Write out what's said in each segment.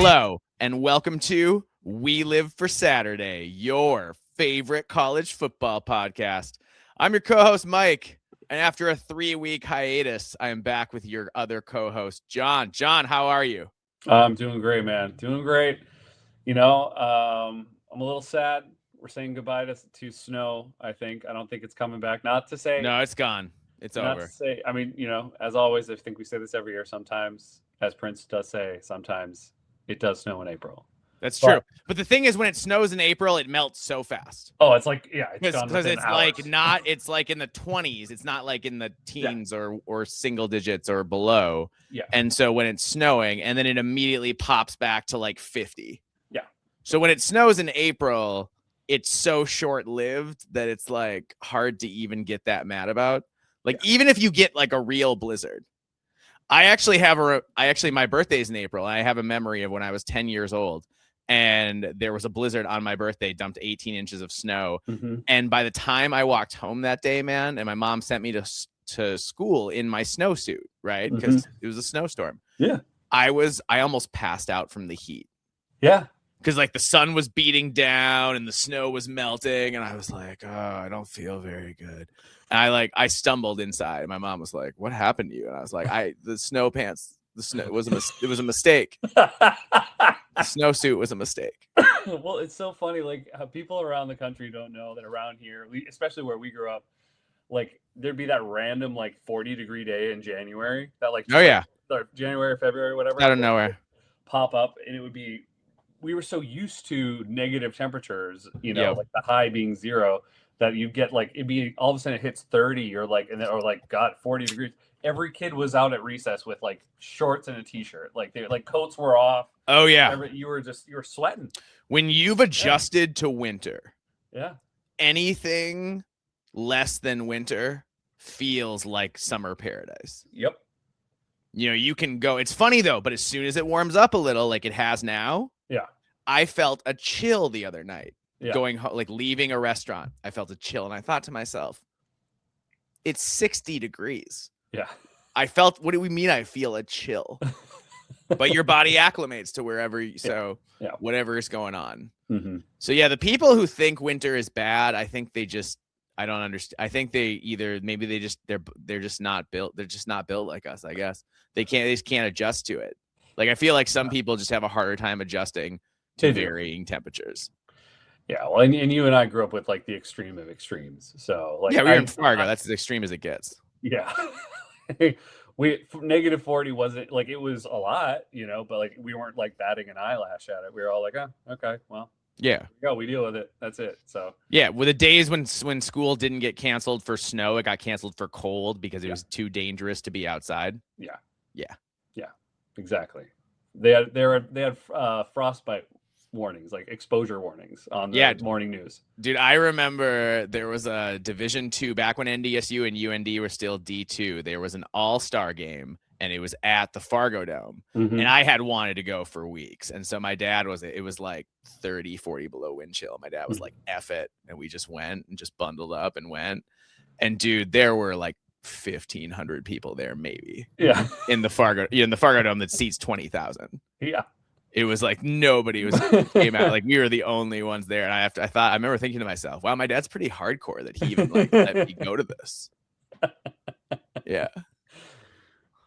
Hello, and welcome to We Live for Saturday, your favorite college football podcast. I'm your co-host, Mike, and after a 3-week hiatus, I am back with your other co-host, John. John, how are you? I'm doing great, man. Doing great. I'm a little sad. We're saying goodbye to snow. I don't think it's coming back. Not to say, No, it's gone. It's not to over. say. As always, I think we say this every year. Sometimes, as Prince does say, sometimes it does snow in April. That's true. But But the thing is, when it snows in April, it melts so fast. it's gone Because within it's hours. it's like in the 20s. It's not like in the Yeah. teens or single digits or below. Yeah. And so when it's snowing, and then it immediately pops back to like 50. Yeah. So when it snows in April, it's so short-lived that it's like hard to even get that mad about. Like even if you get like a real blizzard. I actually my birthday's in April. And I have a memory of when I was 10 years old. And there was a blizzard on my birthday, dumped 18 inches of snow. Mm-hmm. And by the time I walked home that day, man, and my mom sent me to school in my snowsuit, right? Because it was a snowstorm. Yeah. I almost passed out from the heat. Yeah. Because like the sun was beating down and the snow was melting. And I was like, oh, I don't feel very good. And I stumbled inside. And my mom was like, what happened to you? And I was like, the snow pants, it was a mistake. The snowsuit was a mistake. Well, it's so funny. Like how people around the country don't know that around here, especially where we grew up, like there'd be that random like 40-degree day in January that like January, February, whatever, out of nowhere pop up, and it would be. We were so used to negative temperatures, Yep. like the high being 0, that you get like it'd be all of a sudden it hits 30 or like 40 degrees. Every kid was out at recess with like shorts and a t-shirt. Like coats were off. Oh yeah. You were sweating. When you've adjusted to winter, anything less than winter feels like summer paradise. Yep. You can go. It's funny though, but as soon as it warms up a little, like it has now, I felt a chill the other night. Going like leaving a restaurant, I felt a chill, and I thought to myself, it's 60 degrees. Yeah. I felt, what do we mean I feel a chill? But your body acclimates to wherever, whatever is going on. Mm-hmm. So yeah, the people who think winter is bad, I think I don't understand. I think they're just not built. They're just not built like us, I guess. They just can't adjust to it. Like I feel like some people just have a harder time adjusting to varying temperatures. Yeah, well, and you and I grew up with like the extreme of extremes. So like, we were in Fargo. That's as extreme as it gets. Yeah. Negative 40 wasn't like, it was a lot, but like we weren't like batting an eyelash at it. We were all like, oh, okay, well, we deal with it. That's it. So with the days when school didn't get canceled for snow, it got canceled for cold because it was too dangerous to be outside. Yeah, exactly. They had frostbite warnings, like exposure warnings on the morning news. Dude, I remember there was a Division II back when NDSU and UND were still D2. There was an all-star game, and it was at the Fargo Dome. Mm-hmm. And I had wanted to go for weeks. And so my dad it was like 30, 40 below wind chill. My dad was like, F it. And we just went and just bundled up and went. And dude, there were like 1,500 people there, maybe. Yeah. In the Fargo Dome that seats 20,000. Yeah. It was like nobody came out. Like we were the only ones there. And I remember thinking to myself, wow, my dad's pretty hardcore that he even like let me go to this. Yeah.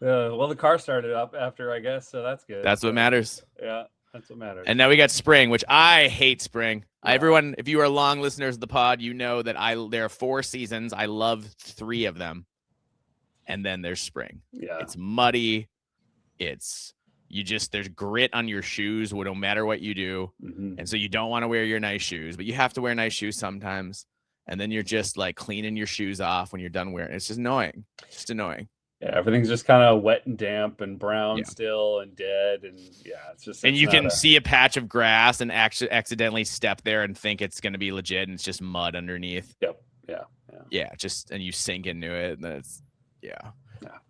Well, the car started up after, I guess, so that's good. That's what matters. Yeah, that's what matters. And now we got spring, which I hate spring. Yeah. Everyone, if you are long listeners of the pod, you know that there are 4 seasons. I love 3 of them. And then there's spring. Yeah. It's muddy. There's grit on your shoes no matter what you do. Mm-hmm. And so you don't want to wear your nice shoes, but you have to wear nice shoes sometimes. And then you're just like cleaning your shoes off when you're done wearing it. It's just annoying. Yeah, everything's just kind of wet and damp and brown still and dead. And it's just. And you can see a patch of grass and actually accidentally step there and think it's going to be legit. And it's just mud underneath. Yep. Yeah. And you sink into it. And then it's, And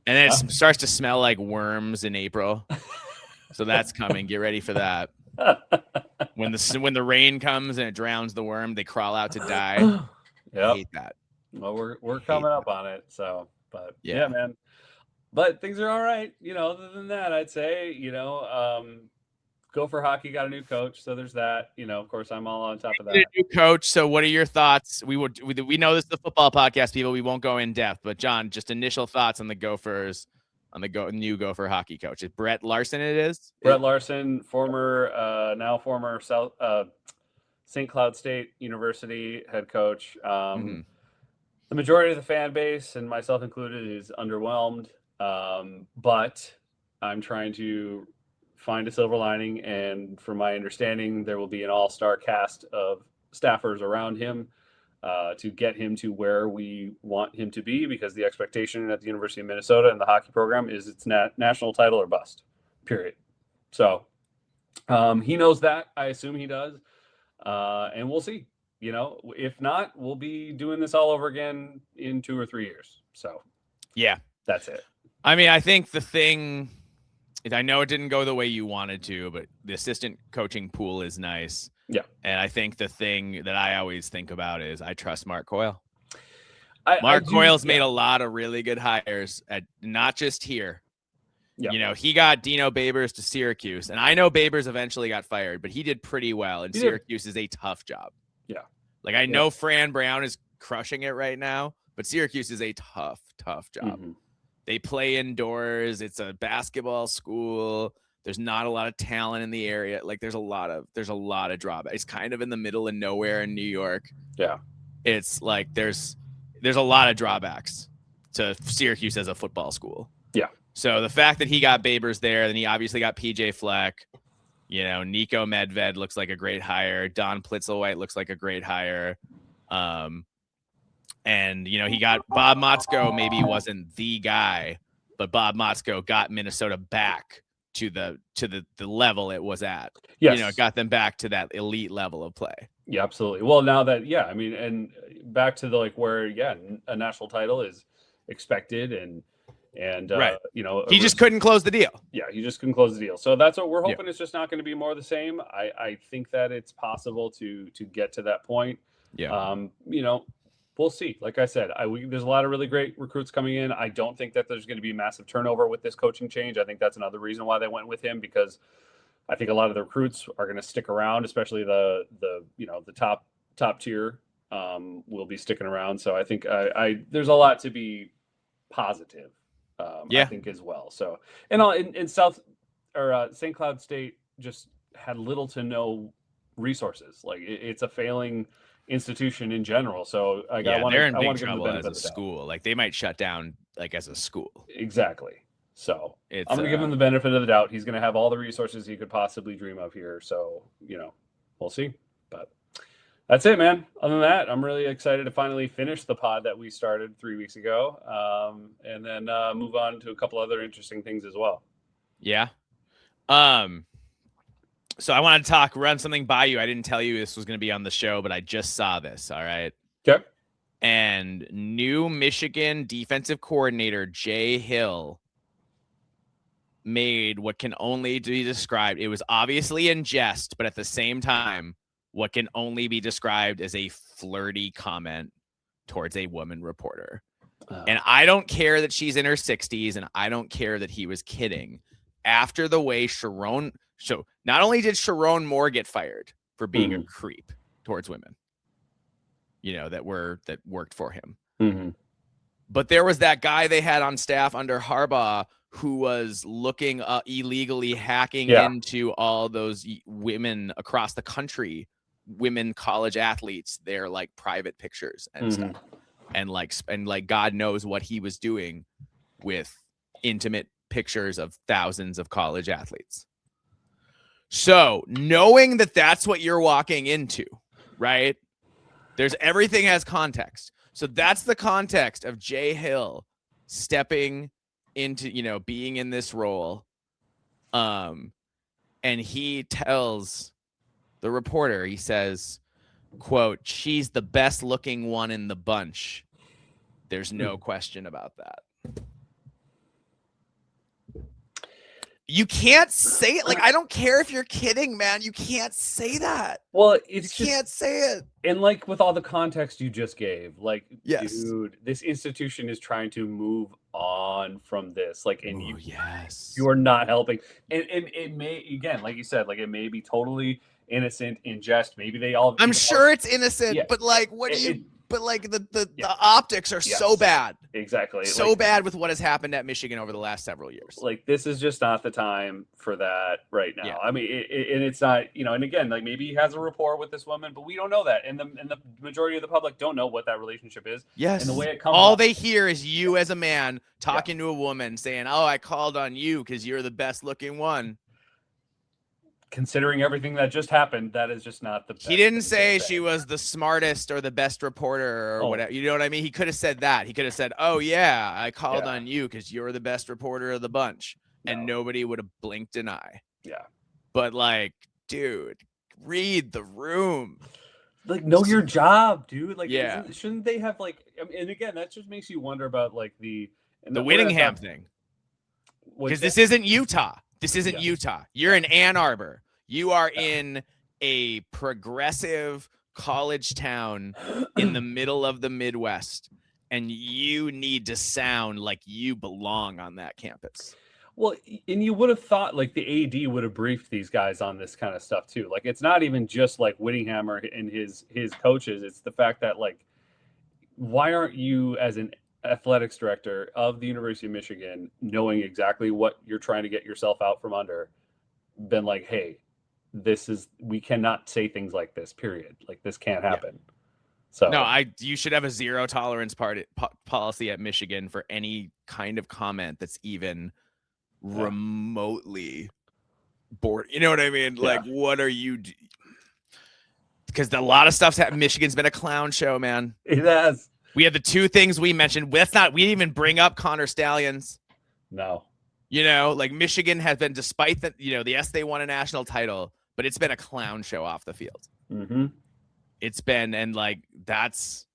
then it starts to smell like worms in April. So that's coming. Get ready for that. When the rain comes and it drowns the worm, they crawl out to die. Yeah, I hate that. Well, we're coming up on it. So, but yeah, man. But things are all right. Other than that, I'd say, Gopher hockey got a new coach, so there's that. Of course, I'm all on top of that. New coach. So, what are your thoughts? We know this is the football podcast, people. We won't go in depth, but John, just initial thoughts on the Gophers, on the new Gopher hockey coach. Is Brett Larson? It is Brett Larson, now former St. Cloud State University head coach. The majority of the fan base, and myself included, is underwhelmed. But I'm trying to find a silver lining, and from my understanding, there will be an all-star cast of staffers around him to get him to where we want him to be, because the expectation at the University of Minnesota and the hockey program is it's national title or bust, period. So he knows that. I assume he does. And we'll see. If not, we'll be doing this all over again in 2 or 3 years. So yeah, that's it. I mean, I think the thing, I know it didn't go the way you wanted to, but the assistant coaching pool is nice. Yeah. And I think the thing that I always think about is I trust Mark Coyle. Mark Coyle's made a lot of really good hires, at not just here. Yeah. He got Dino Babers to Syracuse, and I know Babers eventually got fired, but he did pretty well, and Syracuse is a tough job. Yeah. Like, I know Fran Brown is crushing it right now, but Syracuse is a tough job. Mm-hmm. They play indoors. It's a basketball school. There's not a lot of talent in the area. Like, there's a lot of drawbacks. It's kind of in the middle of nowhere in New York. Yeah. It's like there's a lot of drawbacks to Syracuse as a football school. Yeah. So the fact that he got Babers there, then he obviously got PJ Fleck. Nico Medved looks like a great hire. Don Plitzelwhite looks like a great hire. And he got Bob Motzko. Maybe wasn't the guy, but Bob Motzko got Minnesota back to the level it was at. Yes. Got them back to that elite level of play. Yeah, absolutely. Well, now that, and back to the, where, a national title is expected, and right. He just couldn't close the deal. Yeah, he just couldn't close the deal. So that's what we're hoping. It's just not going to be more of the same. I think that it's possible to get to that point. Yeah. We'll see. Like I said, there's a lot of really great recruits coming in. I don't think that there's going to be massive turnover with this coaching change. I think that's another reason why they went with him, because I think a lot of the recruits are going to stick around, especially the top tier will be sticking around. So I think there's a lot to be positive. I think as well. So, and in St. Cloud State just had little to no resources. Like, it's a failing institution in general. So they're in big trouble as a school. Like, they might shut down as a school. Exactly. So I'm going to give him the benefit of the doubt. He's going to have all the resources he could possibly dream of here. So, we'll see. But that's it, man. Other than that, I'm really excited to finally finish the pod that we started 3 weeks ago, and then move on to a couple other interesting things as well. Yeah. So I want to run something by you. I didn't tell you this was going to be on the show, but I just saw this. All right. Okay. And new Michigan defensive coordinator Jay Hill made what can only be described. It was obviously in jest, but at the same time, what can only be described as a flirty comment towards a woman reporter. And I don't care that she's in her 60s, and I don't care that he was kidding. After the way so not only did Sharon Moore get fired for being a creep towards women, that worked for him. But there was that guy they had on staff under Harbaugh who was looking illegally hacking into all those women across the country, women college athletes, their private pictures and stuff. And God knows what he was doing with intimate pictures of thousands of college athletes. So knowing that that's what you're walking into, right? Everything has context. So that's the context of Jay Hill stepping into, being in this role. And he tells the reporter, he says, quote, "She's the best looking one in the bunch. There's no question about that." You can't say it. Like, I don't care if you're kidding, man. You can't say that. Well, you can't say it. And like with all the context you just gave, like, yes. dude, this institution is trying to move on from this. Like, and Ooh, yes, you are not helping. And it may, again, like you said, like it may be totally innocent in jest. Maybe they all. I'm sure it's innocent, yeah. but like, what do you? But like the optics are so bad. Exactly. So bad with what has happened at Michigan over the last several years. Like, this is just not the time for that right now. Yeah. I mean, and it's not, you know, and again, like maybe he has a rapport with this woman, but we don't know that. And the majority of the public don't know what that relationship is. Yes. And the way it comes all they hear is you as a man talking to a woman saying, "Oh, I called on you because you're the best looking one." Considering everything that just happened, that is just not the best. He didn't say she was the smartest or the best reporter or whatever. You know what I mean? He could have said that. He could have said, "Oh yeah, I called on you because you're the best reporter of the bunch," and nobody would have blinked an eye. Yeah. But like, dude, read the room. Like, know your job, dude. Like, yeah, shouldn't they have like? And again, that just makes you wonder about like the Whittingham thing, because this isn't Utah. This isn't Utah. You're in Ann Arbor. You are in a progressive college town in the middle of the Midwest, and you need to sound like you belong on that campus. Well, and you would have thought like the AD would have briefed these guys on this kind of stuff too. Like, it's not even just like Whittingham and his coaches. It's the fact that like, why aren't you as an athletics director of the University of Michigan, knowing exactly what you're trying to get yourself out from under, been like, hey, we cannot say things like this, period. Like, this can't happen. So no, you should have a zero tolerance policy at Michigan for any kind of comment that's even remotely bored. You know what I mean? Like, what are you? Because a lot of stuff's happened. Michigan's been a clown show, man. It has. We had the two things we mentioned. We didn't even bring up Connor Stallions. No. You know, like Michigan has been, despite the, yes, they won a national title, but it's been a clown show off the field. Mm-hmm. It's been, and like, that's.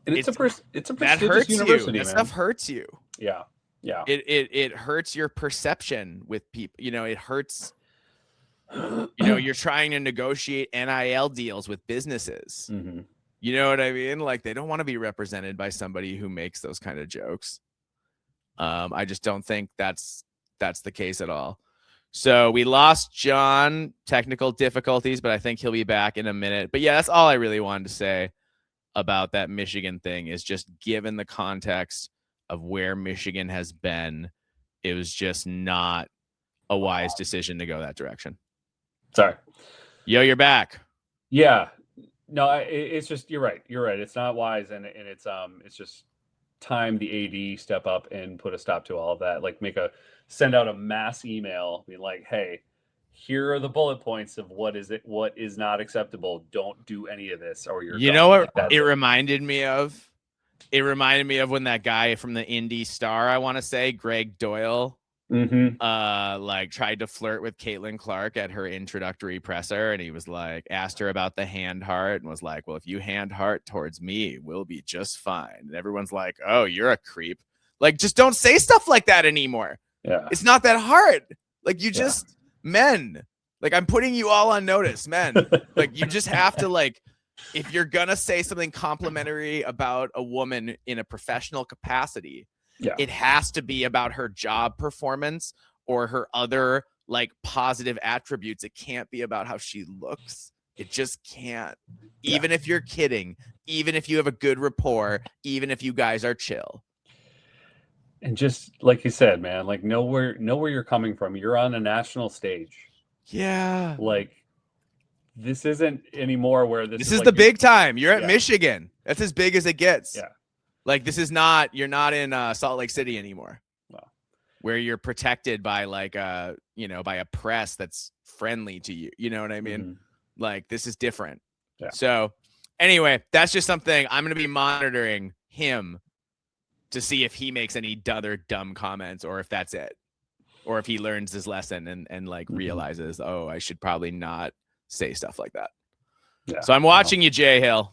And it's a prestigious that hurts university, you. That stuff hurts you. Yeah. Yeah. It hurts your perception with people. It hurts. You're trying to negotiate NIL deals with businesses. Mm-hmm. You know what I mean? Like, they don't want to be represented by somebody who makes those kind of jokes. I just don't think that's the case at all. So we lost John, technical difficulties, but I think he'll be back in a minute. But yeah, that's all I really wanted to say about that Michigan thing, is just given the context of where Michigan has been, it was just not a wise decision to go that direction. Sorry. Yo, you're back. Yeah. No, it's just, you're right. It's not wise. And it's just time the AD step up and put a stop to all of that. Like, send out a mass email, be like, hey, here are the bullet points of what is not acceptable. Don't do any of this, or you're. You know what it reminded me of? It reminded me of when that guy from the Indy Star, I want to say, Greg Doyle, like tried to flirt with Caitlin Clark at her introductory presser, and he was like, asked her about the hand heart, and was like, well, if you hand heart towards me, we'll be just fine. And everyone's like, oh, you're a creep. Like, just don't say stuff like that anymore. Yeah, it's not that hard. Like, you just men. Like, I'm putting you all on notice, men. Like, you just have to, like, if you're gonna say something complimentary about a woman in a professional capacity, it has to be about her job performance or her other like positive attributes. It can't be about how she looks. It just can't. Even if you're kidding, even if you have a good rapport, even if you guys are chill. And just like you said, man, like know where you're coming from. You're on a national stage. Yeah. Like, this isn't anymore where this is like the big time. You're at Michigan. That's as big as it gets. Yeah. Like, you're not in Salt Lake City anymore. Wow. Where you're protected by like by a press that's friendly to you. You know what I mean? Mm-hmm. Like, this is different. Yeah. So anyway, that's just something I'm going to be monitoring him to see if he makes any other dumb comments, or if that's it, or if he learns his lesson and like realizes, oh, I should probably not say stuff like that. Yeah. So I'm watching you, Jay Hill.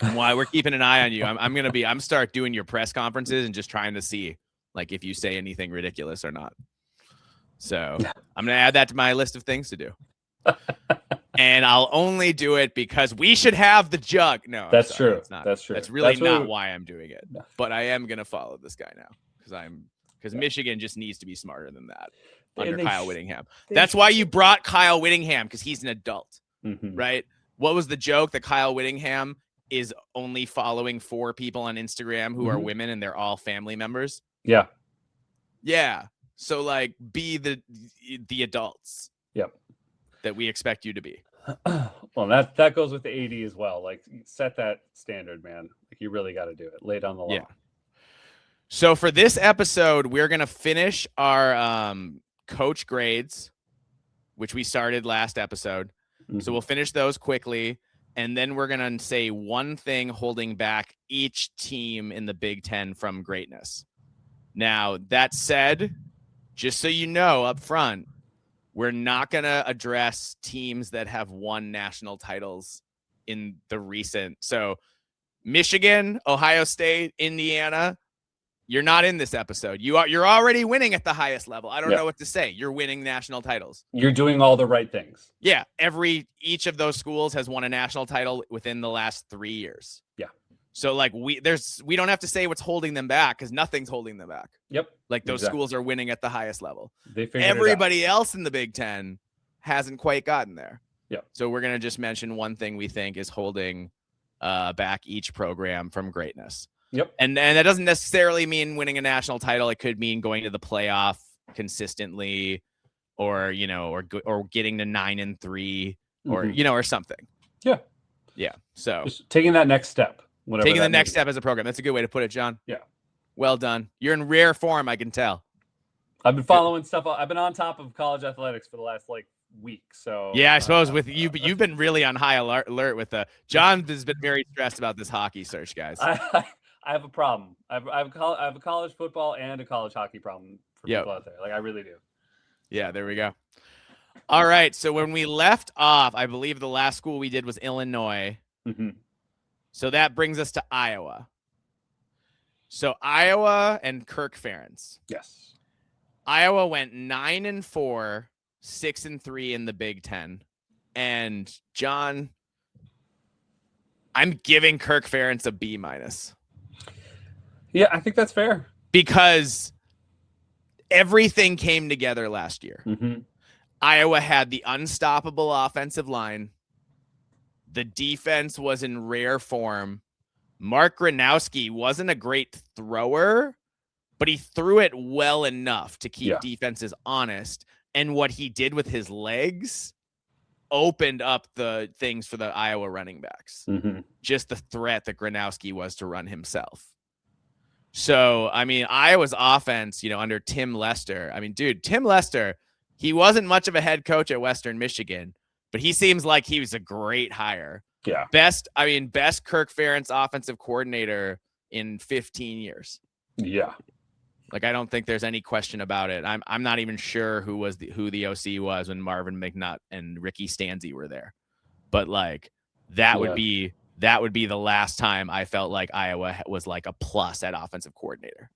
And why we're keeping an eye on you. I'm start doing your press conferences and just trying to see like if you say anything ridiculous or not. So I'm going to add that to my list of things to do. And I'll only do it because we should have the jug. No, that's sorry, true. That's true. That's really not why I'm doing it. But I am going to follow this guy now because Michigan just needs to be smarter than that under Kyle Whittingham. That's why you brought Kyle Whittingham, because he's an adult, right? What was the joke? That Kyle Whittingham is only following 4 people on Instagram who are women, and they're all family members. Yeah. Yeah. So like, be the adults. Yep. That we expect you to be. Well, that goes with the AD as well. Like, set that standard, man. Like, you really got to do it. Lay down the law. Yeah. So for this episode, we're gonna finish our coach grades, which we started last episode. So we'll finish those quickly, and then we're gonna say one thing holding back each team in the Big Ten from greatness. Now, that said, just so you know up front, we're not going to address teams that have won national titles in the recent. So Michigan, Ohio State, Indiana, you're not in this episode. You're already winning at the highest level. I don't know what to say. You're winning national titles. You're doing all the right things. Yeah. Each of those schools has won a national title within the last 3 years. Yeah. So like we don't have to say what's holding them back, because nothing's holding them back. Yep. Like those schools are winning at the highest level. Everybody else in the Big Ten hasn't quite gotten there. Yeah. So we're going to just mention one thing we think is holding back each program from greatness. Yep. And that doesn't necessarily mean winning a national title. It could mean going to the playoff consistently, or getting to 9-3, or or something. Yeah. Yeah. So just taking that next step. Taking the next step as a program. That's a good way to put it, John. Yeah. Well done. You're in rare form, I can tell. I've been following stuff. I've been on top of college athletics for the last week. So yeah, I suppose with you, you've been really on high alert with the John has been very stressed about this hockey search, guys. I have a problem. I have a college football and a college hockey problem for people out there. Like, I really do. Yeah, there we go. All right. So when we left off, I believe the last school we did was Illinois. So that brings us to Iowa. So Iowa and Kirk Ferentz. Yes. Iowa went 9-4, 6-3 in the Big Ten. And John, I'm giving Kirk Ferentz a B-. Yeah, I think that's fair. Because everything came together last year. Iowa had the unstoppable offensive line. The defense was in rare form. Mark Gronowski wasn't a great thrower, but he threw it well enough to keep defenses honest. And what he did with his legs opened up the things for the Iowa running backs. Just the threat that Gronowski was to run himself. So, I mean, Iowa's offense, under Tim Lester. I mean, dude, Tim Lester, he wasn't much of a head coach at Western Michigan, but he seems like he was a great hire. Yeah. Best Kirk Ferentz offensive coordinator in 15 years. Yeah. Like, I don't think there's any question about it. I'm not even sure who the OC was when Marvin McNutt and Ricky Stanzi were there. But like that would be the last time I felt like Iowa was like a plus at offensive coordinator.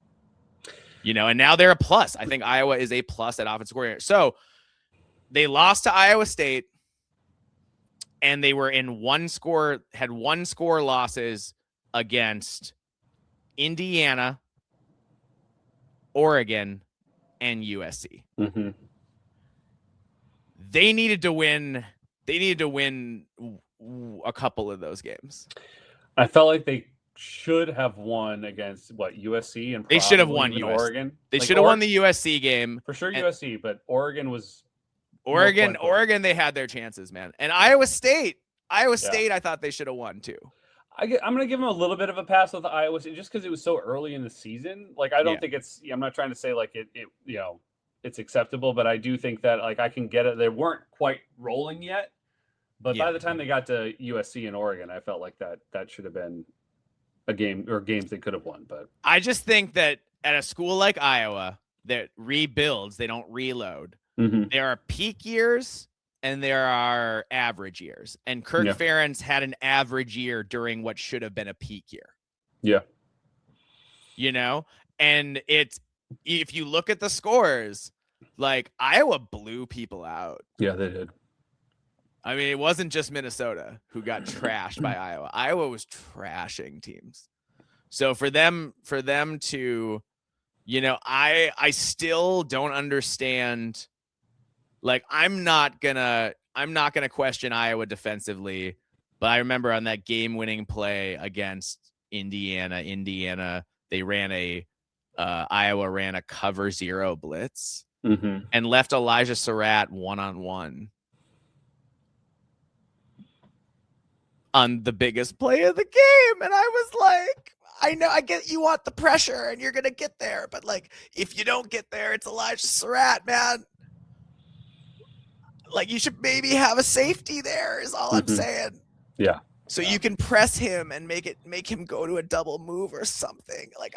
And now they're a plus. I think Iowa is a plus at offensive coordinator. So they lost to Iowa State, and they were in had 1-score losses against Indiana, Oregon, and USC. They needed to win. They needed to win a couple of those games. I felt like they should have won against USC, and they should have won Oregon. They should have won the USC game for sure. USC, but Oregon was Oregon. They had their chances, man. And Iowa State, I thought they should have won too. I'm going to give them a little bit of a pass with Iowa State just because it was so early in the season. Like, I don't think it's. I'm not trying to say like it it's acceptable, but I do think that like I can get it. They weren't quite rolling yet, but by the time they got to USC and Oregon, I felt like that should have been a game or games they could have won. But I just think that at a school like Iowa that rebuilds, they don't reload. There are peak years and there are average years. And Kirk Ferentz had an average year during what should have been a peak year. Yeah. And if you look at the scores, like Iowa blew people out. Yeah, they did. I mean, it wasn't just Minnesota who got trashed by Iowa. Iowa was trashing teams. So for them to, you know, I still don't understand. Like, I'm not gonna question Iowa defensively, but I remember on that game-winning play against Indiana, they ran Iowa ran a cover 0 blitz and left Elijah Surratt one-on-one on the biggest play of the game. And I was like, I know, I get you want the pressure and you're going to get there. But like, if you don't get there, it's Elijah Surratt, man. Like, you should maybe have a safety there is all I'm saying. Yeah. So you can press him and make him go to a double move or something. Like,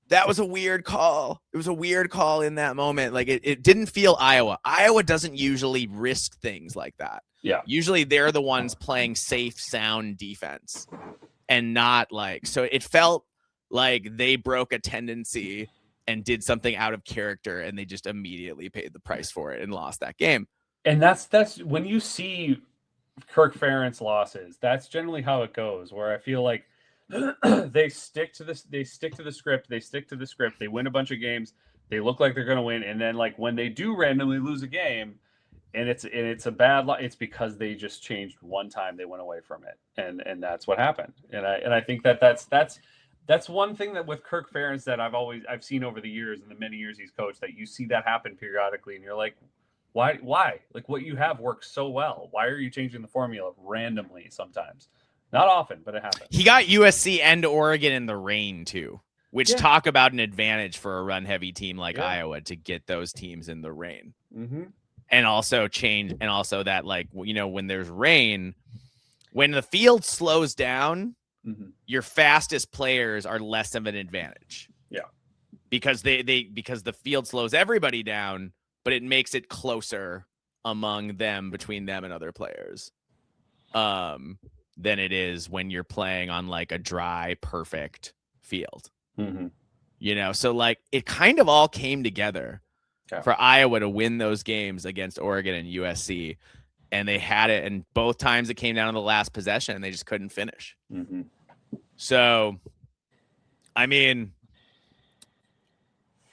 that was a weird call. It was a weird call in that moment. Like, it didn't feel Iowa. Iowa doesn't usually risk things like that. Yeah. Usually they're the ones playing safe, sound defense and not like, so it felt like they broke a tendency and did something out of character and they just immediately paid the price for it and lost that game. And that's when you see Kirk Ferentz losses, that's generally how it goes, where I feel like they stick to the script, they win a bunch of games, they look like they're going to win, and then like when they do randomly lose a game and it's a bad it's because they just changed one time, they went away from it, and that's what happened. And I think that's one thing that with Kirk Ferentz that I've seen over the years and the many years he's coached, that you see that happen periodically and you're like, why? Like, what you have works so well. Why are you changing the formula randomly sometimes? Not often, but it happens. He got USC and Oregon in the rain too, which talk about an advantage for a run-heavy team like Iowa to get those teams in the rain. And also that, like, you know, when there's rain, when the field slows down, your fastest players are less of an advantage. Yeah, because because the field slows everybody down, but it makes it closer between them and other players. Than it is when you're playing on like a dry, perfect field. You know, so like it kind of all came together for Iowa to win those games against Oregon and USC. And they had it, and both times it came down to the last possession and they just couldn't finish. So, I mean,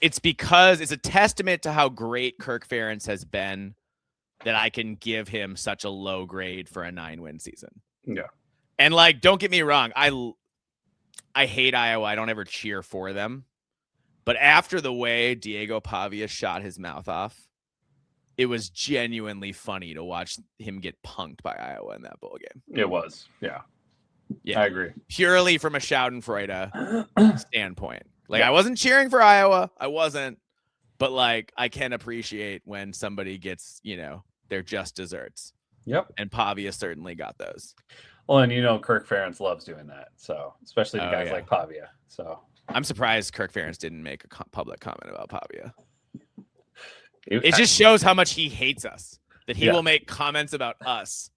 it's because it's a testament to how great Kirk Ferentz has been that I can give him such a low grade for a 9-win season. Yeah. And like, don't get me wrong. I hate Iowa. I don't ever cheer for them. But after the way Diego Pavia shot his mouth off, it was genuinely funny to watch him get punked by Iowa in that bowl game. It was. Yeah. Yeah. I agree. Purely from a Schadenfreude standpoint. Like, I wasn't cheering for Iowa. I wasn't. But like, I can appreciate when somebody gets, you know, their just desserts. Yep. And Pavia certainly got those. Well, and you know, Kirk Ferentz loves doing that. So, especially the guys like Pavia. So, I'm surprised Kirk Ferentz didn't make a public comment about Pavia. It just shows how much he hates us, that he will make comments about us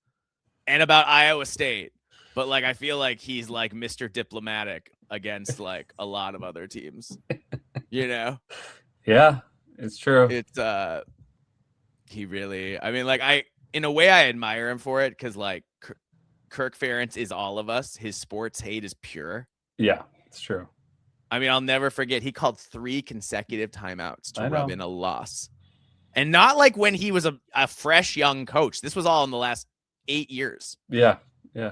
and about Iowa State. But like, I feel like he's like Mr. Diplomatic against like a lot of other teams, you know? Yeah, it's true. It's, he really, I mean, like in a way I admire him for it. 'Cause like Kirk Ferentz is all of us. His sports hate is pure. Yeah, it's true. I mean, I'll never forget. He called 3 consecutive timeouts to rub in a loss. And not like when he was a fresh young coach. This was all in the last 8 years. Yeah. Yeah.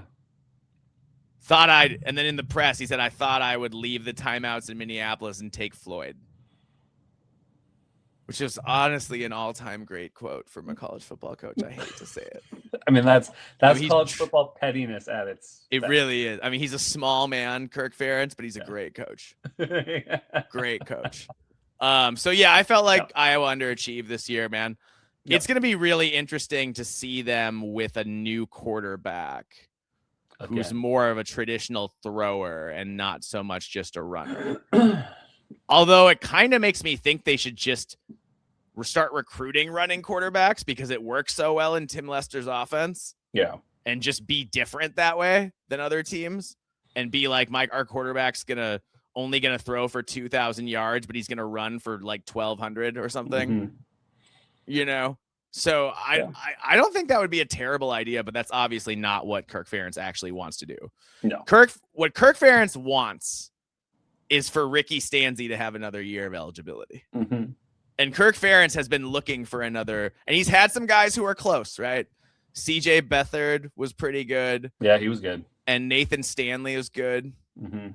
And then in the press, he said, I thought I would leave the timeouts in Minneapolis and take Floyd. Which is honestly an all-time great quote from a college football coach. I hate to say it. I mean, that's college football pettiness at its best. Really is. I mean, he's a small man, Kirk Ferentz, but he's a great coach. Great coach. So yeah, I felt like Iowa underachieved this year, man. Yep. It's going to be really interesting to see them with a new quarterback who's more of a traditional thrower and not so much just a runner. Although it kind of makes me think they should just start recruiting running quarterbacks because it works so well in Tim Lester's offense. Yeah. And just be different that way than other teams and be like, our quarterback's only gonna throw for 2,000 yards, but he's gonna run for like 1,200 or something. You know, so I don't think that would be a terrible idea, but that's obviously not what Kirk Ferentz actually wants to do. No, what Kirk Ferentz wants is for Ricky Stanzi to have another year of eligibility. Mm-hmm. And Kirk Ferentz has been looking for another, and he's had some guys who are close, right? CJ Beathard was pretty good. Yeah, he was good. And Nathan Stanley was good. Mm-hmm.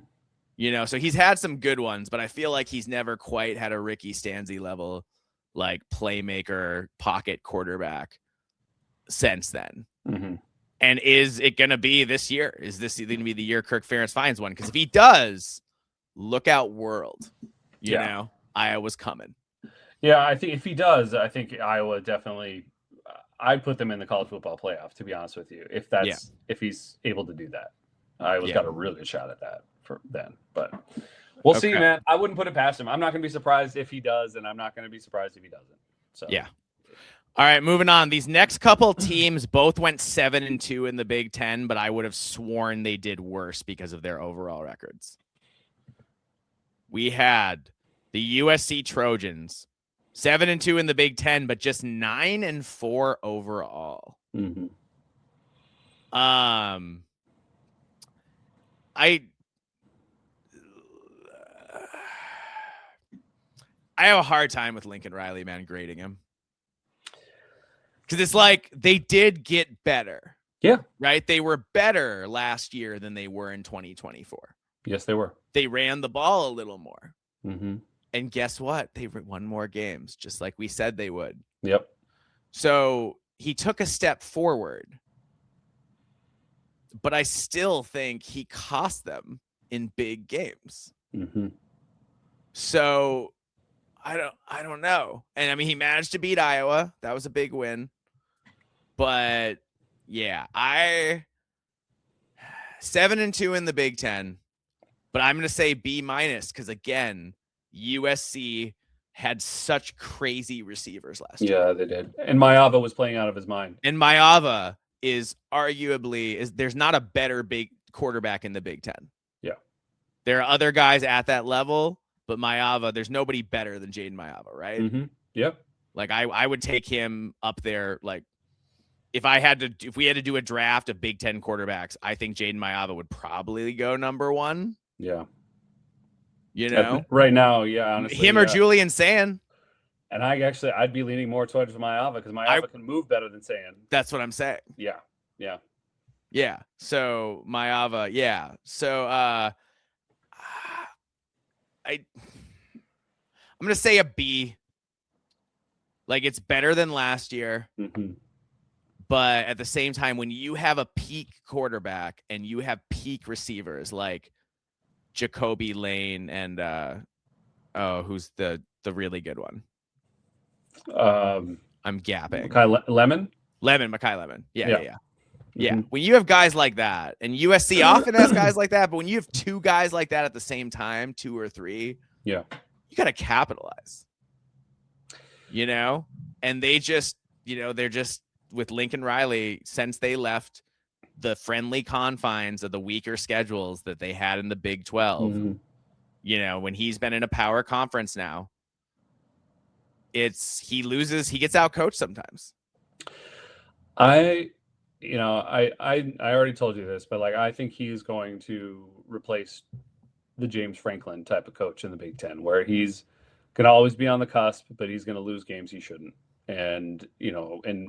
You know, so he's had some good ones, but I feel like he's never quite had a Ricky Stanzi level, like playmaker, pocket quarterback since then. Mm-hmm. And is it going to be this year? Is this going to be the year Kirk Ferentz finds one? Because if he does, look out world. You know, Iowa's coming. Yeah, I think if he does, I think Iowa definitely, I'd put them in the college football playoff, to be honest with you. If that's, if he's able to do that, Iowa's got a really good shot at that for then. But we'll see, man. I wouldn't put it past him. I'm not going to be surprised if he does, and I'm not going to be surprised if he doesn't. So yeah. All right, moving on. These next couple teams both went 7-2 in the Big Ten, but I would have sworn they did worse because of their overall records. We had the USC Trojans 7-2 in the Big Ten, but just 9-4 overall. Mm-hmm. I have a hard time with Lincoln Riley, man, grading him. Because it's like they did get better. Yeah. Right? They were better last year than they were in 2024. Yes, they were. They ran the ball a little more. Mm-hmm. And guess what? They won more games, just like we said they would. Yep. So he took a step forward. But I still think he cost them in big games. Mm-hmm. So I don't know. And I mean, he managed to beat Iowa. That was a big win. But yeah, 7-2 in the Big Ten. But I'm going to say B- because again, USC had such crazy receivers last year. Yeah, they did. And Maava was playing out of his mind. And Maava is arguably there's not a better big quarterback in the Big Ten. Yeah. There are other guys at that level, but Maava, there's nobody better than Jaden Maava, right? Mm-hmm. Yep. Like I would take him up there. Like if we had to do a draft of Big Ten quarterbacks, I think Jaden Maava would probably go number one. Yeah. You know, right now, yeah, honestly, him or Julian Sand. And I'd be leaning more towards Maava because Maava can move better than Sand. That's what I'm saying. Yeah. Yeah. Yeah. So Maava, yeah. So I'm gonna say a B. Like it's better than last year. Mm-hmm. But at the same time, when you have a peak quarterback and you have peak receivers like Jacoby Lane and who's the really good one? I'm gapping. Makai Lemon. Yeah. Mm-hmm. When you have guys like that, and USC often has guys like that, but when you have two guys like that at the same time, 2 or 3, you got to capitalize. You know, and they just, they're just with Lincoln Riley since they left the friendly confines of the weaker schedules that they had in the Big 12. Mm-hmm. You know, when he's been in a power conference now, he gets out coached sometimes. I already told you this, but I think he's going to replace the James Franklin type of coach in the Big Ten, where he's going to always be on the cusp, but he's going to lose games he shouldn't, and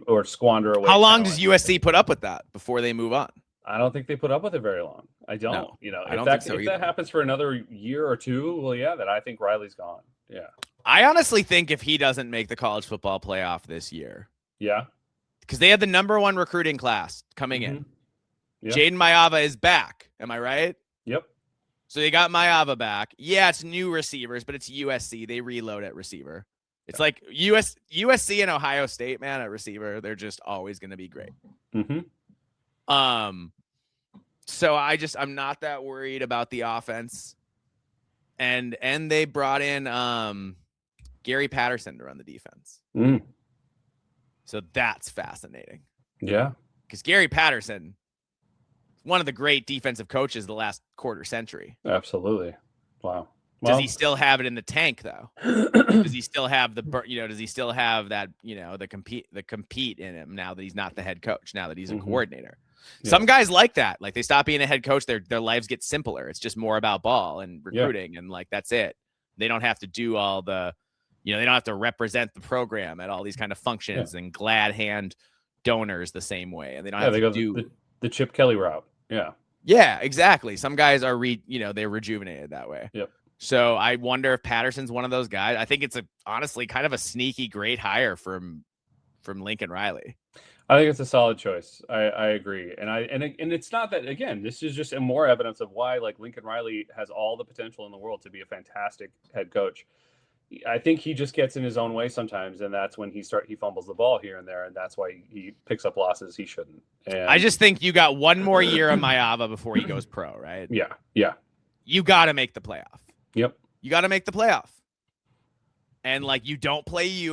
or squander away. How long does USC put up with that before they move on? I don't think they put up with it very long. I don't. No, if that happens for another year or two, well, yeah, then I think Riley's gone. Yeah. I honestly think if he doesn't make the college football playoff this year, because they had the number 1 recruiting class coming in. Yep. Jaden Maava is back. Am I right? Yep. So they got Maava back. Yeah, it's new receivers, but it's USC. They reload at receiver. It's like USC and Ohio State, man, at receiver. They're just always going to be great. Mm-hmm. So I'm not that worried about the offense. And they brought in Gary Patterson to run the defense. Mm. So that's fascinating. Yeah. Because Gary Patterson, one of the great defensive coaches of the last quarter century. Absolutely. Wow. Does he still have it in the tank though? Does he still have does he still have that, the compete in him now that he's not the head coach, now that he's a coordinator? Yeah. Some guys like that. Like they stop being a head coach, their lives get simpler. It's just more about ball and recruiting and like that's it. They don't have to do all the, they don't have to represent the program at all these kind of functions and glad hand donors the same way. And they don't have to do the Chip Kelly route. Yeah. Yeah, exactly. Some guys are they're rejuvenated that way. Yep. So I wonder if Patterson's one of those guys. I think it's honestly kind of a sneaky great hire from Lincoln Riley. I think it's a solid choice. I agree. And it's not that, again, this is just more evidence of why like Lincoln Riley has all the potential in the world to be a fantastic head coach. I think he just gets in his own way sometimes, and that's when he fumbles the ball here and there, and that's why he picks up losses he shouldn't. And I just think you got one more year of Maiyava before he goes pro, right? Yeah, yeah. You got to make the playoff. Yep. You got to make the playoff. And like you don't play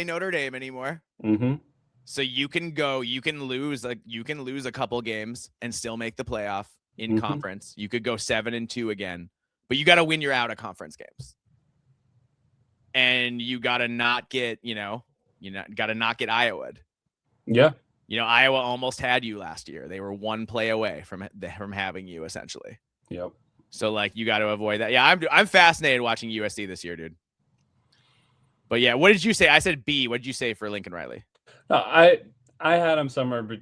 Notre Dame anymore. Mm-hmm. So you can lose a couple games and still make the playoff in conference. You could go 7-2 again, but you got to win your out of conference games. And you got to not get, got to not get Iowa'd. Yeah. Iowa almost had you last year. They were one play away from having you essentially. Yep. So like you got to avoid that. Yeah, I'm fascinated watching USC this year, dude. But yeah, what did you say? I said B. What did you say for Lincoln Riley? No, I had him somewhere, but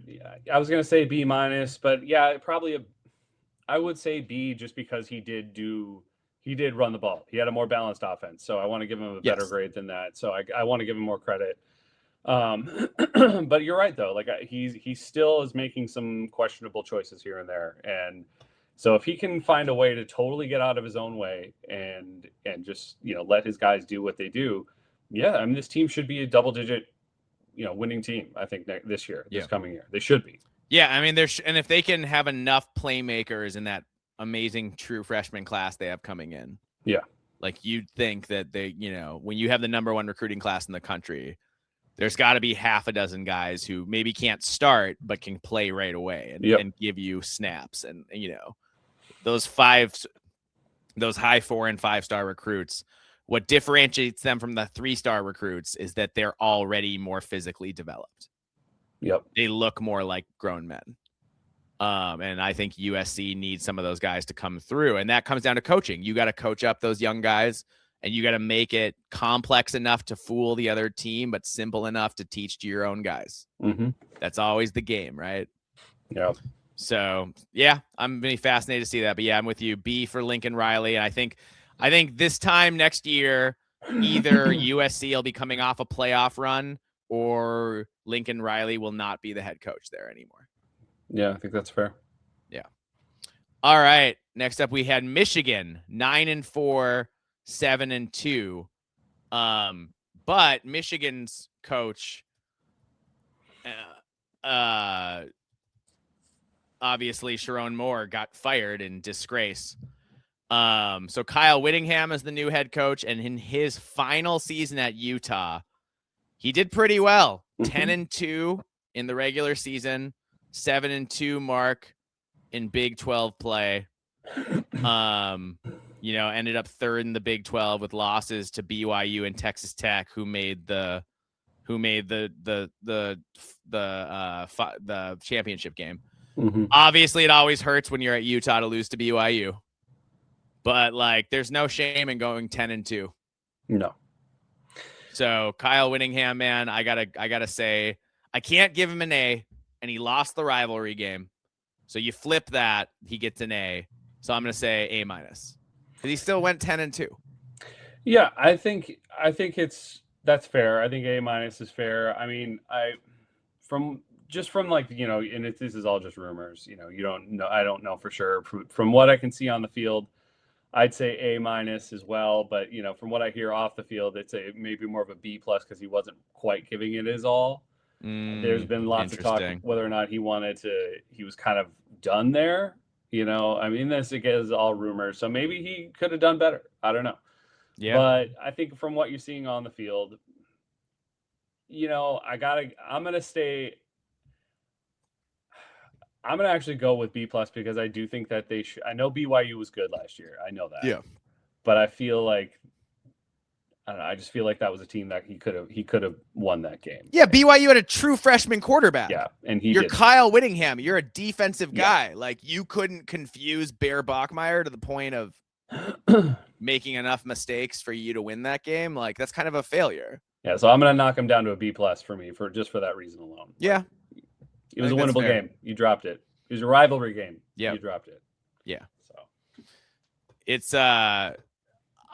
I was gonna say B-, but yeah, I would say B just because he did run the ball. He had a more balanced offense, so I want to give him a better grade than that. So I want to give him more credit. But you're right though. Like he still is making some questionable choices here and there, and so if he can find a way to totally get out of his own way and just let his guys do what they do, yeah, I mean this team should be a double-digit, winning team. I think this coming year, they should be. Yeah, I mean and if they can have enough playmakers in that amazing true freshman class they have coming in. Yeah. Like you'd think that they, when you have the number one recruiting class in the country, there's got to be half a dozen guys who maybe can't start, but can play right away and give you snaps. And, those high 4 and 5 star recruits, what differentiates them from the 3-star recruits is that they're already more physically developed. Yep. They look more like grown men. And I think USC needs some of those guys to come through. And that comes down to coaching. You got to coach up those young guys and you got to make it complex enough to fool the other team, but simple enough to teach to your own guys. Mm-hmm. That's always the game, right? Yeah. So yeah, I'm really fascinated to see that, but yeah, I'm with you. B for Lincoln Riley. And I think this time next year, either USC will be coming off a playoff run or Lincoln Riley will not be the head coach there anymore. Yeah, I think that's fair. Yeah. All right. Next up, we had Michigan 9-4, 7-2. But Michigan's coach, obviously Sharon Moore got fired in disgrace. So Kyle Whittingham is the new head coach, and in his final season at Utah, he did pretty well. 10-2 in the regular season. 7-2 mark in Big 12 play. Ended up third in the Big 12 with losses to BYU and Texas Tech, who made the championship game. Mm-hmm. Obviously, it always hurts when you're at Utah to lose to BYU, but like, there's no shame in going 10-2. No. So Kyle Whittingham, man, I gotta say, I can't give him an A. And he lost the rivalry game. So you flip that, he gets an A. So I'm going to say A-. Because he still went 10-2. Yeah, I think that's fair. I think A- is fair. I mean, from like, and this is all just rumors, you don't know. I don't know for sure. From what I can see on the field, I'd say A- as well. But, from what I hear off the field, it's maybe more of a B+ because he wasn't quite giving it his all. There's been lots of talk whether or not he was kind of done there. I mean, this is all rumors. So maybe he could have done better. I don't know. Yeah. But I think from what you're seeing on the field, I'm going to actually go with B+ because I do think that I know BYU was good last year. I know that. Yeah. but I feel like I don't know. I just feel like that was a team that he could have won that game. Yeah, BYU had a true freshman quarterback. Yeah, and you're Kyle Whittingham. You're a defensive guy. Like you couldn't confuse Bear Bachmeier to the point of making enough mistakes for you to win that game. Like that's kind of a failure. Yeah, so I'm gonna knock him down to a B+ for me for that reason alone. Yeah, it was a winnable game. You dropped it. It was a rivalry game. Yeah, you dropped it. Yeah. So it's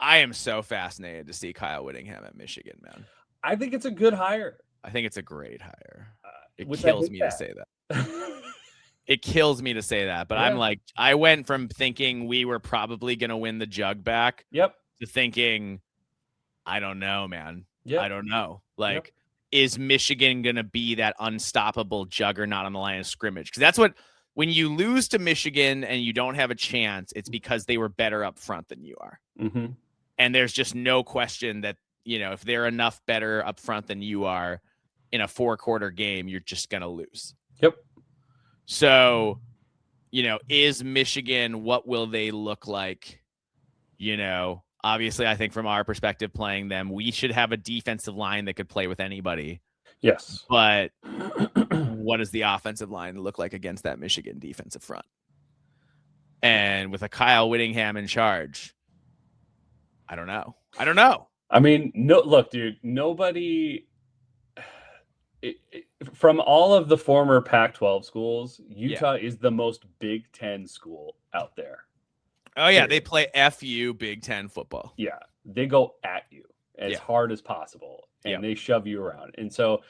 I am so fascinated to see Kyle Whittingham at Michigan, man. I think it's a good hire. I think it's a great hire. It kills me to say that. It kills me to say that, but I'm like, I went from thinking we were probably going to win the jug back to thinking, I don't know, man. I don't know. Like, is Michigan going to be that unstoppable juggernaut on the line of scrimmage? Because that's what, when you lose to Michigan and you don't have a chance, it's because they were better up front than you are. Mm-hmm. And there's just no question that, you know, if they're enough better up front than you are in a 4-quarter game, you're just going to lose. Yep. So, you know, is Michigan, what will they look like? You know, obviously, I think from our perspective playing them, we should have a defensive line that could play with anybody. Yes. But what does the offensive line look like against that Michigan defensive front? And with a Kyle Whittingham in charge, I don't know. I mean, look, dude, nobody from all of the former Pac-12 schools, Utah is the most Big Ten school out there. Oh, yeah. They play FU Big Ten football. Yeah. They go at you as hard as possible, and they shove you around. And so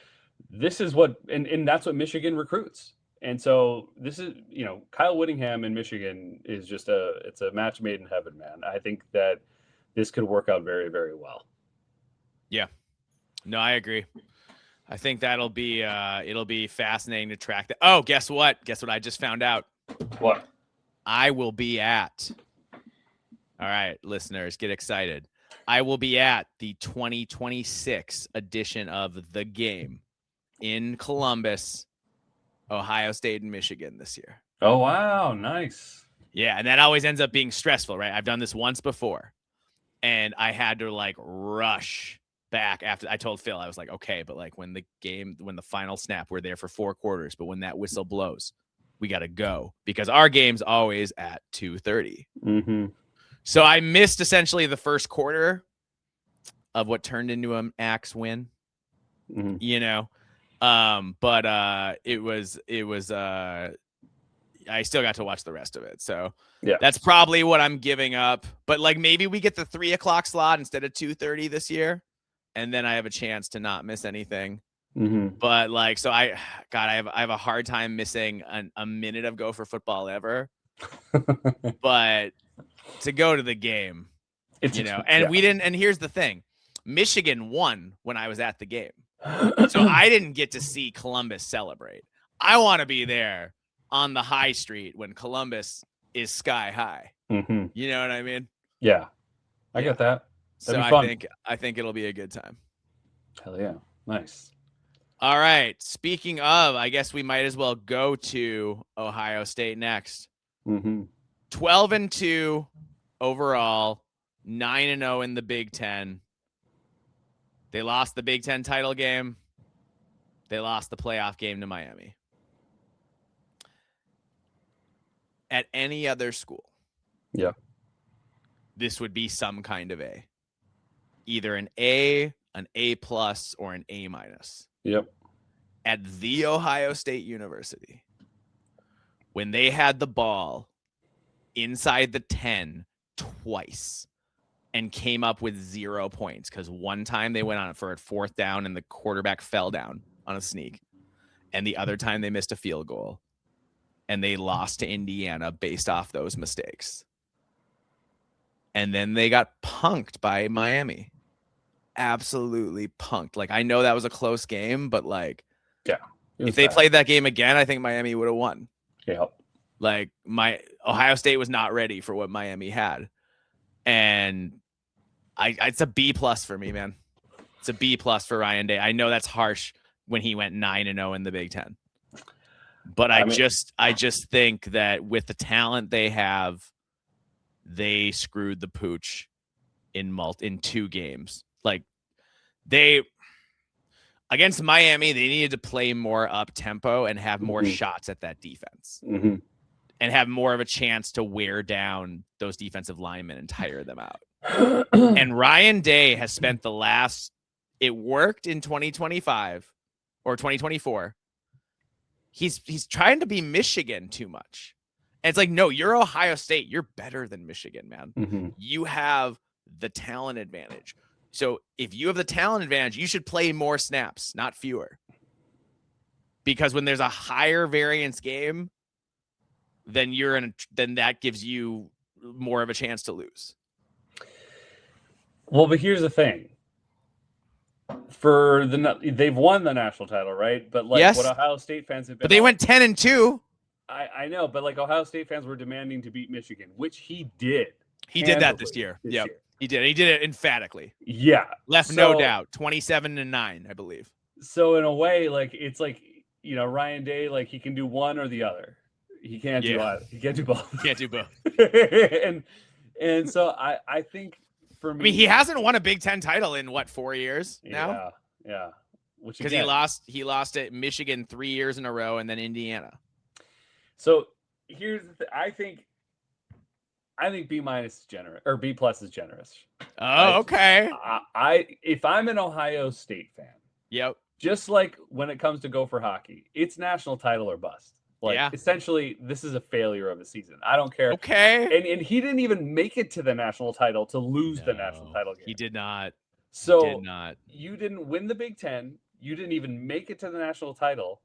this is what – and that's what Michigan recruits. And so this is, you know, Kyle Whittingham in Michigan is just it's a match made in heaven, man. I think that this could work out very, very well. Yeah. No, I agree. I think that'll be it'll be fascinating to track that. Oh, guess what? Guess what I just found out? What? I will be at. All right, listeners, get excited. I will be at the 2026 edition of The Game in Columbus, Ohio State and Michigan this year. Oh, wow. Nice. Yeah, and that always ends up being stressful, right? I've done this once before, and I had to, like, rush back after. I told Phil, I was like, okay, but, like, when the final snap, we're there for 4 quarters, but when that whistle blows, we got to go because our game's always at 2:30. Mm-hmm. So I missed essentially the first quarter of what turned into an Axe win, you know? But it was I still got to watch the rest of it. So that's probably what I'm giving up, but like, maybe we get the 3:00 slot instead of 2:30 this year. And then I have a chance to not miss anything. Mm-hmm. But like, so I have a hard time missing a minute of Gopher football ever, but to go to the game, you know, and we didn't, and here's the thing, Michigan won when I was at the game. So I didn't get to see Columbus celebrate. I want to be there on the high street when Columbus is sky high. Mm-hmm. You know what I mean? Yeah, I get that. That'd be fun. I think it'll be a good time. Hell yeah. Nice. All right. Speaking of, I guess we might as well go to Ohio State next. 12-2 overall, 9-0 in the Big Ten. They lost the Big Ten title game. They lost the playoff game to Miami. At any other school, this would be some kind of A. Either an A+, or an A-. Yep. At The Ohio State University, when they had the ball inside the 10 twice and came up with 0 points because one time they went on it for a 4th down and the quarterback fell down on a sneak, and the other time they missed a field goal, and they lost to Indiana based off those mistakes. And then they got punked by Miami. Absolutely punked. Like, I know that was a close game, but like, if they played that game again, I think Miami would have won. Yeah. Like, Ohio State was not ready for what Miami had. And it's a B+ for me, man. It's a B+ for Ryan Day. I know that's harsh when he went 9-0 in the Big Ten. But I just think that with the talent they have, they screwed the pooch in 2 games. Like they against Miami, they needed to play more up tempo and have more shots at that defense and have more of a chance to wear down those defensive linemen and tire them out. And Ryan Day has spent it worked in 2025 or 2024. He's trying to be Michigan too much. And it's like, no, you're Ohio State. You're better than Michigan, man. You have the talent advantage. So if you have the talent advantage, you should play more snaps, not fewer. Because when there's a higher variance game, then then that gives you more of a chance to lose. Well, but here's the thing. They've won the national title, right? But like yes. what Ohio State fans have been, but they went 10-2. I know, but like Ohio State fans were demanding to beat Michigan, which he did. He did that this year. Yep. He did. He did it emphatically. Yeah. Left no doubt. 27-9, I believe. So in a way, like it's like, you know, Ryan Day, like he can do one or the other. He can't do either. He can't do both. He can't do both. and so I think for me, I mean, he hasn't won a Big Ten title in 4 years now? Yeah. Because he lost at Michigan 3 years in a row and then Indiana. So here's the I think B- is generous or B+ is generous. Oh, okay. If I'm an Ohio State fan, yep. Just like when it comes to Gopher hockey, it's national title or bust. Like essentially, this is a failure of the season. I don't care. Okay. And he didn't even make it to the national title to lose the national title game. He did not. So you didn't win the Big Ten. You didn't even make it to the national title.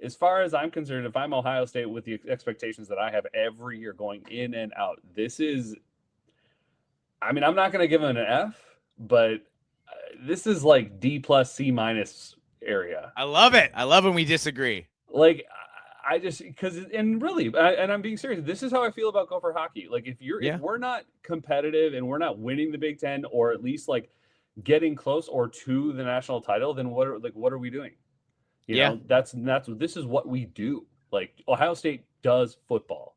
As far as I'm concerned, if I'm Ohio State with the expectations that I have every year going in and out, this is, I mean, I'm not going to give him an F, but this is like D+, C- area. I love it. I love when we disagree. Like, I just, and really, and I'm being serious, this is how I feel about Gopher hockey. Like, if we're not competitive and we're not winning the Big Ten or at least like getting close or to the national title, then what are we doing? You know, this is what we do. Like Ohio State does football.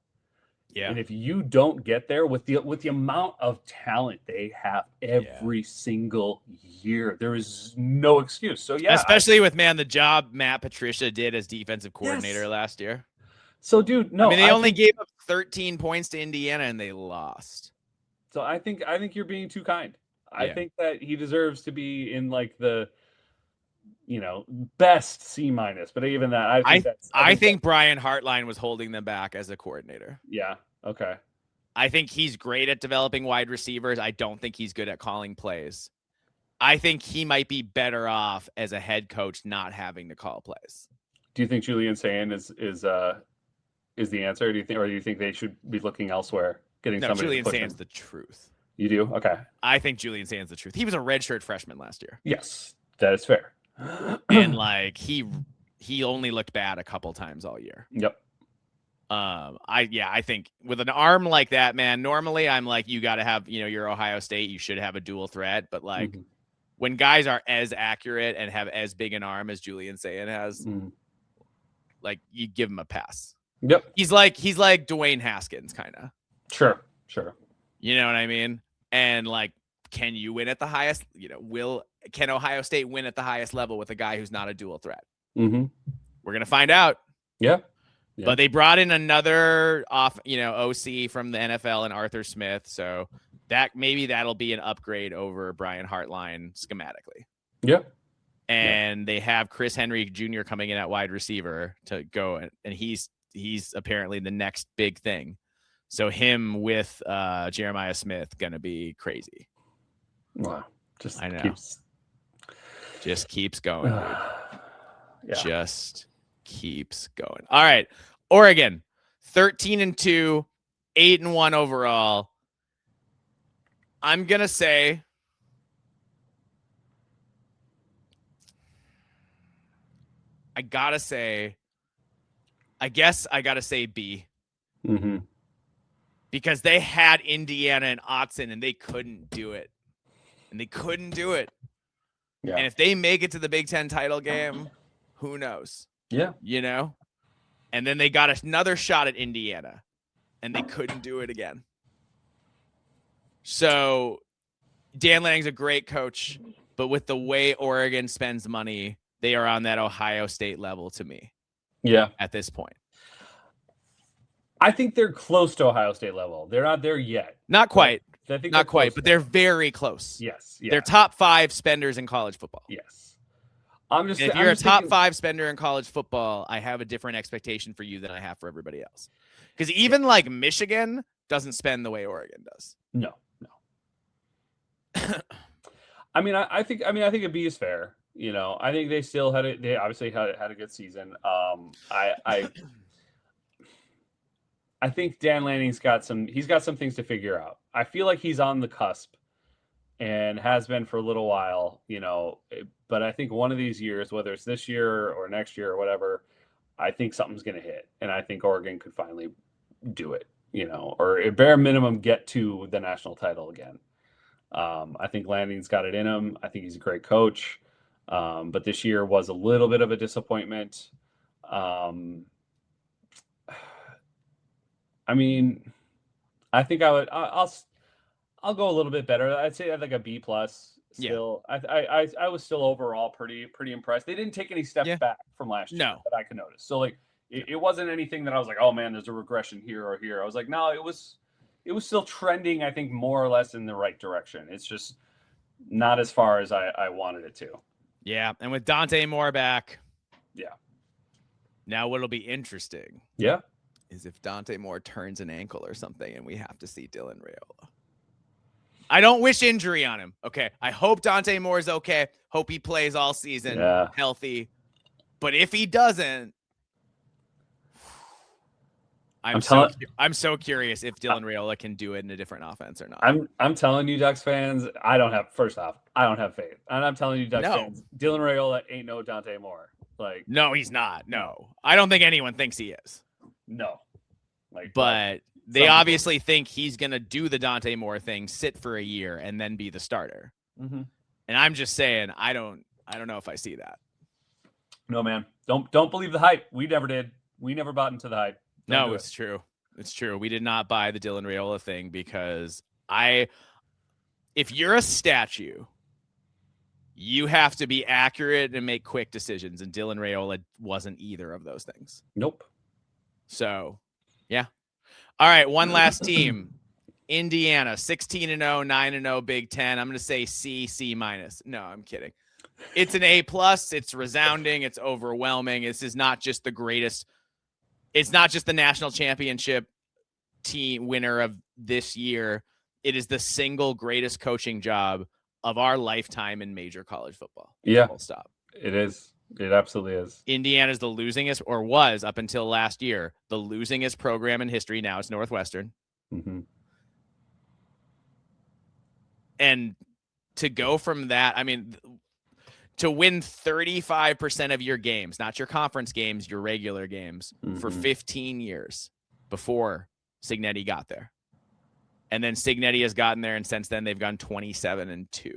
Yeah. And if you don't get there with the amount of talent they have every single year, there is no excuse. So especially with the job Matt Patricia did as defensive coordinator last year. So dude, no, I mean they only gave up 13 points to Indiana and they lost. So I think you're being too kind. I think that he deserves to be in like the best C-, but even that, I think Brian Hartline was holding them back as a coordinator. Yeah. Okay. I think he's great at developing wide receivers. I don't think he's good at calling plays. I think he might be better off as a head coach not having to call plays. Do you think Julian Sayin is the answer? Do you think they should be looking elsewhere? Julian Sayin's the truth. You do? Okay. I think Julian Sayin's the truth. He was a redshirt freshman last year. Yes, that is fair. And like he only looked bad a couple times all year. Yep. I think with an arm like that, man, normally I'm like, you got to have, you're Ohio State, you should have a dual threat. But like when guys are as accurate and have as big an arm as Julian Sayin has, like you give him a pass. Yep. He's like Dwayne Haskins kind of. Sure. You know what I mean? And like, can you win at the highest, can Ohio State win at the highest level with a guy who's not a dual threat? Mm-hmm. We're going to find out. Yeah. But they brought in another OC from the NFL and Arthur Smith. So that'll be an upgrade over Brian Hartline schematically. Yep. And they have Chris Henry Jr. coming in at wide receiver to go. And he's apparently the next big thing. So him with Jeremiah Smith going to be crazy. Wow. I know. Just keeps going. Just keeps going. All right. Oregon, 13-2, 8-1 overall. I'm going to say I got to say B. Mm-hmm. Because they had Indiana and Autzen and they couldn't do it. Yeah. And if they make it to the Big Ten title game, who knows? Yeah. And then they got another shot at Indiana and they couldn't do it again. So Dan Lanning's a great coach, but with the way Oregon spends money, they are on that Ohio State level to me. Yeah. At this point. I think they're close to Ohio State level. They're not there yet. Not quite. I think not quite, but they're very close. Yes. Yeah. They're top 5 spenders in college football. Yes. If you're a top 5 spender in college football, I have a different expectation for you than I have for everybody else. Because even like Michigan doesn't spend the way Oregon does. No. I think a B is fair. You know, I think they still had it. They obviously had a good season. I think Dan Lanning's got some things to figure out. I feel like he's on the cusp and has been for a little while, you know, but I think one of these years, whether it's this year or next year or whatever, I think something's going to hit. And I think Oregon could finally do it, you know, or at bare minimum, get to the national title again. I think Lanning's got it in him. I think he's a great coach. But this year was a little bit of a disappointment. I mean, I think I'll go a little bit better. I'd say like a B plus still. Yeah. I was still overall pretty impressed. They didn't take any steps back from last year that I could notice. So like it wasn't anything that I was like, oh man, there's a regression here or here. I was like, no, it was still trending, I think, more or less in the right direction. It's just not as far as I wanted it to. Yeah, and with Dante Moore back. Yeah. Now what'll be interesting. Yeah. Is if Dante Moore turns an ankle or something and we have to see Dylan Raiola. I don't wish injury on him. Okay. I hope Dante Moore is okay. Hope he plays all season healthy. But if he doesn't, I'm so curious if Dylan Raiola can do it in a different offense or not. I'm telling you, Ducks fans, I don't have faith. And I'm telling you, Ducks fans, Dylan Raiola ain't no Dante Moore. Like, no, he's not. No. I don't think anyone thinks he is. No. But they obviously think he's going to do the Dante Moore thing, sit for a year, and then be the starter. Mm-hmm. And I'm just saying, I don't know if I see that. No, man. Don't believe the hype. We never did. We never bought into the hype. No, it's true. It's true. We did not buy the Dylan Raiola thing because if you're a statue, you have to be accurate and make quick decisions. And Dylan Raiola wasn't either of those things. Nope. So, yeah. All right, one last team. Indiana, 16-0, 9-0, Big Ten. I'm going to say C minus. No, I'm kidding. It's an A+. It's resounding. It's overwhelming. This is not just the greatest. It's not just the national championship team winner of this year. It is the single greatest coaching job of our lifetime in major college football. Yeah. Full stop. It is. It absolutely is. Indiana's the losingest, or was up until last year, the losingest program in history. Now it's Northwestern. Mm-hmm. And to go from that, I mean, to win 35% of your games, not your conference games, your regular games, for 15 years before Cignetti got there. And then Cignetti has gotten there, and since then they've gone 27-2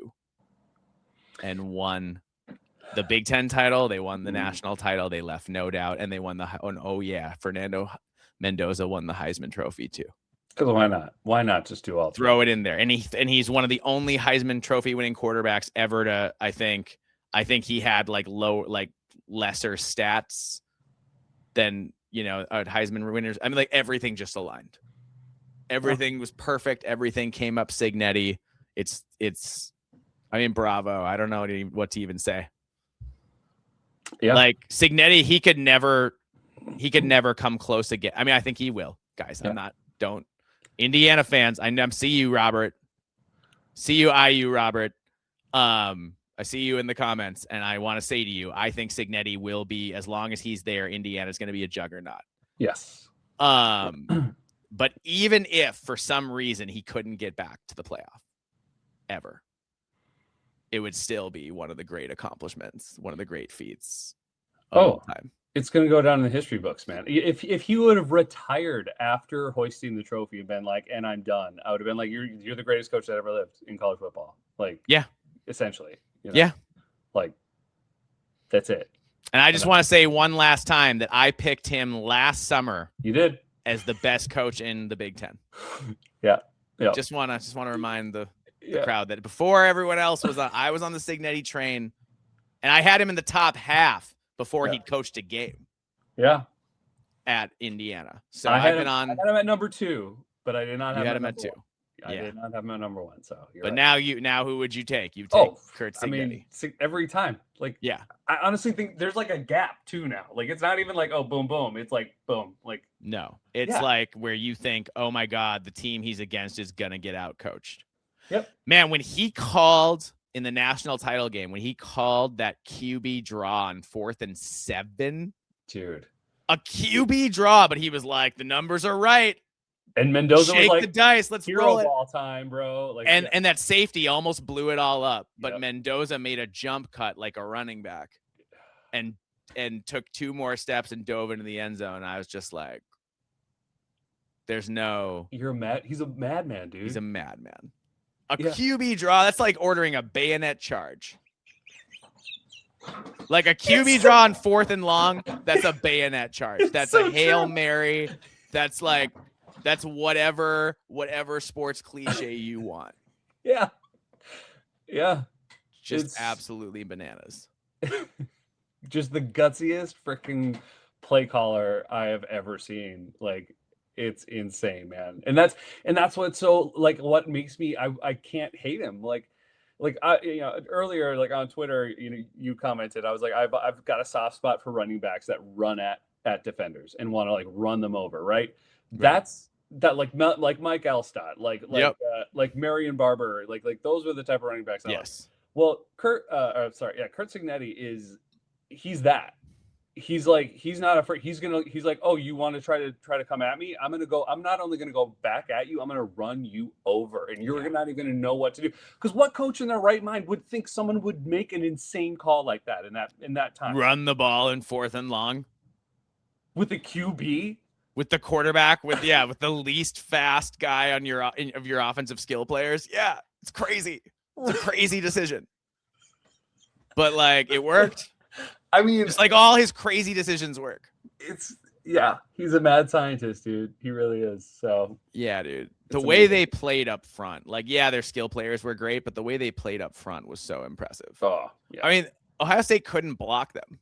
and won the Big Ten title. They won the national title. They left no doubt, and they won Fernando Mendoza won the Heisman Trophy too. Because why not? Why not just do all three? Throw it in there? And he's one of the only Heisman Trophy winning quarterbacks ever to. I think he had lesser stats than Heisman winners. I mean, like everything just aligned. Everything was perfect. Everything came up Cignetti. I mean, bravo. I don't know what to even say. Yeah. Like Cignetti, he could never come close again. I mean, I think he will, guys. Yeah. Don't Indiana fans. I'm see you, Robert. See you, IU, Robert. I see you in the comments, and I want to say to you, I think Cignetti will be, as long as he's there, Indiana's going to be a juggernaut. Yes. But even if for some reason he couldn't get back to the playoff ever, it would still be one of the great accomplishments, one of the great feats of all time. It's going to go down in the history books, man. If he would have retired after hoisting the trophy and been like, and I'm done, I would have been like, you're the greatest coach that ever lived in college football. Like, yeah, essentially. Yeah. Like, that's it. And I just want to say one last time that I picked him last summer. You did. As the best coach in the Big Ten. Yeah. Just want to remind the the crowd that before everyone else was on, I was on the Cignetti train, and I had him in the top half before he'd coached a game. Yeah. At Indiana. So I had him at number 2, but I did not have him at 2. I did not have him at number 1. So but right. now who would you take? You take Curt Cignetti. I mean, every time. Like, I honestly think there's like a gap too now. Like, it's not even like, oh, boom, boom. It's like, boom. Like, no, it's like where you think, oh my God, the team he's against is gonna get out coached. Yep. Man, when he called in the national title game, when he called that QB draw on 4th and 7, dude. A QB draw, but he was like, the numbers are right. And Mendoza Shake was like, the dice, let's roll it. All time, bro. Like, and that safety almost blew it all up, but Mendoza made a jump cut like a running back, and took 2 more steps and dove into the end zone. I was just like, "There's no." He's a madman, dude. He's a madman. A QB draw. That's like ordering a bayonet charge. Like a QB draw on 4th and long, that's a bayonet charge. That's so a Hail Mary. That's like, that's whatever sports cliche you want. Yeah. Yeah. Just absolutely bananas. Just the gutsiest freaking play caller I have ever seen. Like, it's insane, man. And that's what's so, like, what makes me, I can't hate him. Like I, earlier, like on Twitter, you commented, I was like, I've got a soft spot for running backs that run at defenders and want to like run them over. Right. That's like Mike Alstott, like Marion Barber, like those were the type of running backs. Well, Curt Cignetti he's that. He's like, he's not afraid. He's like, oh, you want to try to come at me? I'm not only going to go back at you, I'm going to run you over, and you're not even going to know what to do. Because what coach in their right mind would think someone would make an insane call like that in that time? Run the ball in 4th and long with the QB, with the quarterback, with the least fast guy on your offensive skill players. Yeah, it's crazy. It's a crazy decision, but like it worked. I mean, just like all his crazy decisions work. He's a mad scientist, dude. He really is. So yeah, dude. The way they played up front, like, their skill players were great, but the way they played up front was so impressive. Oh, yeah. I mean, Ohio State couldn't block them,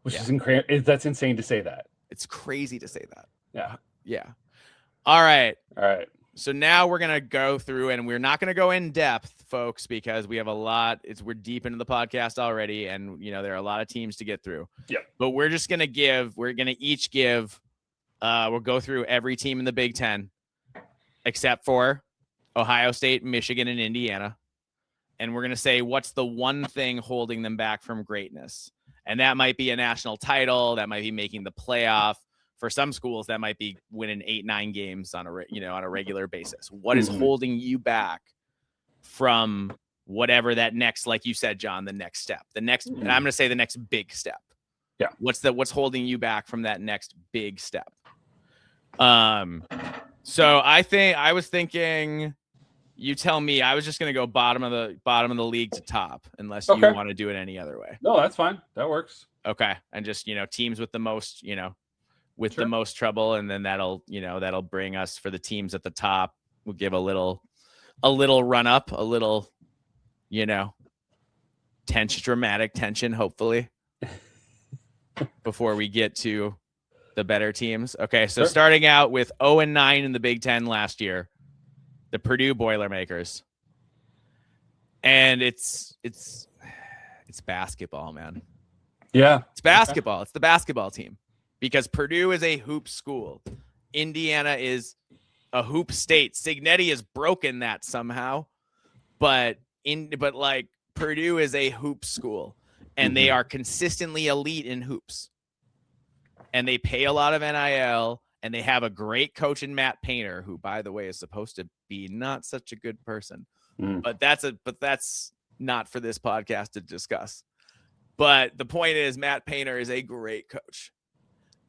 which is incredible. That's insane to say that. It's crazy to say that. Yeah. Yeah. All right. So now we're going to go through, and we're not going to go in depth, folks, because we have a lot. We're deep into the podcast already, and, you know, there are a lot of teams to get through. Yeah. But we're just going to we'll go through every team in the Big Ten except for Ohio State, Michigan, and Indiana. And we're going to say, what's the one thing holding them back from greatness? And that might be a national title. That might be making the playoff. For some schools, that might be winning 8-9 games on a regular basis. What is holding you back from whatever that next, like you said, John, the next step, and I'm going to say the next big step. Yeah. What's holding you back from that next big step? So I was thinking, you tell me. I was just going to go bottom of the league to top, unless you want to do it any other way. No, that's fine. That works. Okay. And just, teams with the most, the most trouble. And then that'll bring us for the teams at the top. We'll give a little run up, a little, dramatic tension, hopefully, before we get to the better teams. Okay. So starting out with 0-9 in the Big Ten last year, the Purdue Boilermakers. And it's basketball, man. Yeah. It's basketball. It's the basketball team, because Purdue is a hoop school. Indiana is a hoop state. Cignetti has broken that somehow, but Purdue is a hoop school, and they are consistently elite in hoops, and they pay a lot of NIL, and they have a great coach in Matt Painter, who, by the way, is supposed to be not such a good person, but that's not for this podcast to discuss. But the point is, Matt Painter is a great coach,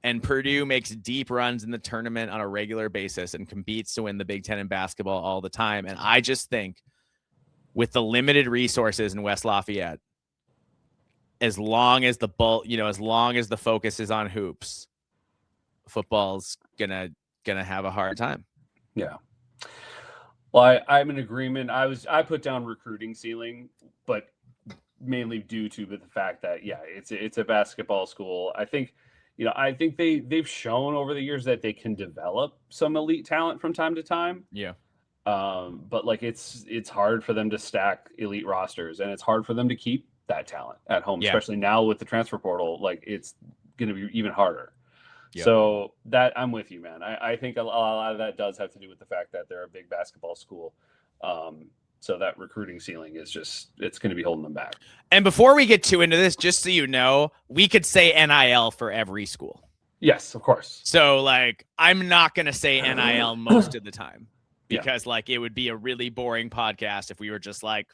and Purdue makes deep runs in the tournament on a regular basis and competes to win the Big Ten in basketball all the time. And I just think, with the limited resources in West Lafayette, as long as the focus is on hoops, football's gonna have a hard time. Yeah. Well, I'm in agreement. I put down recruiting ceiling, but mainly due to the fact that it's a basketball school. I think they've shown over the years that they can develop some elite talent from time to time. Yeah. But like it's hard for them to stack elite rosters, and it's hard for them to keep that talent at home, especially now with the transfer portal. Like it's going to be even harder. Yep. So that I'm with you, man. I think a lot of that does have to do with the fact that they're a big basketball school. So that recruiting ceiling is it's going to be holding them back. And before we get too into this, just so you know, we could say NIL for every school. Yes, of course. So like, I'm not going to say NIL most of the time because like it would be a really boring podcast if we were just like,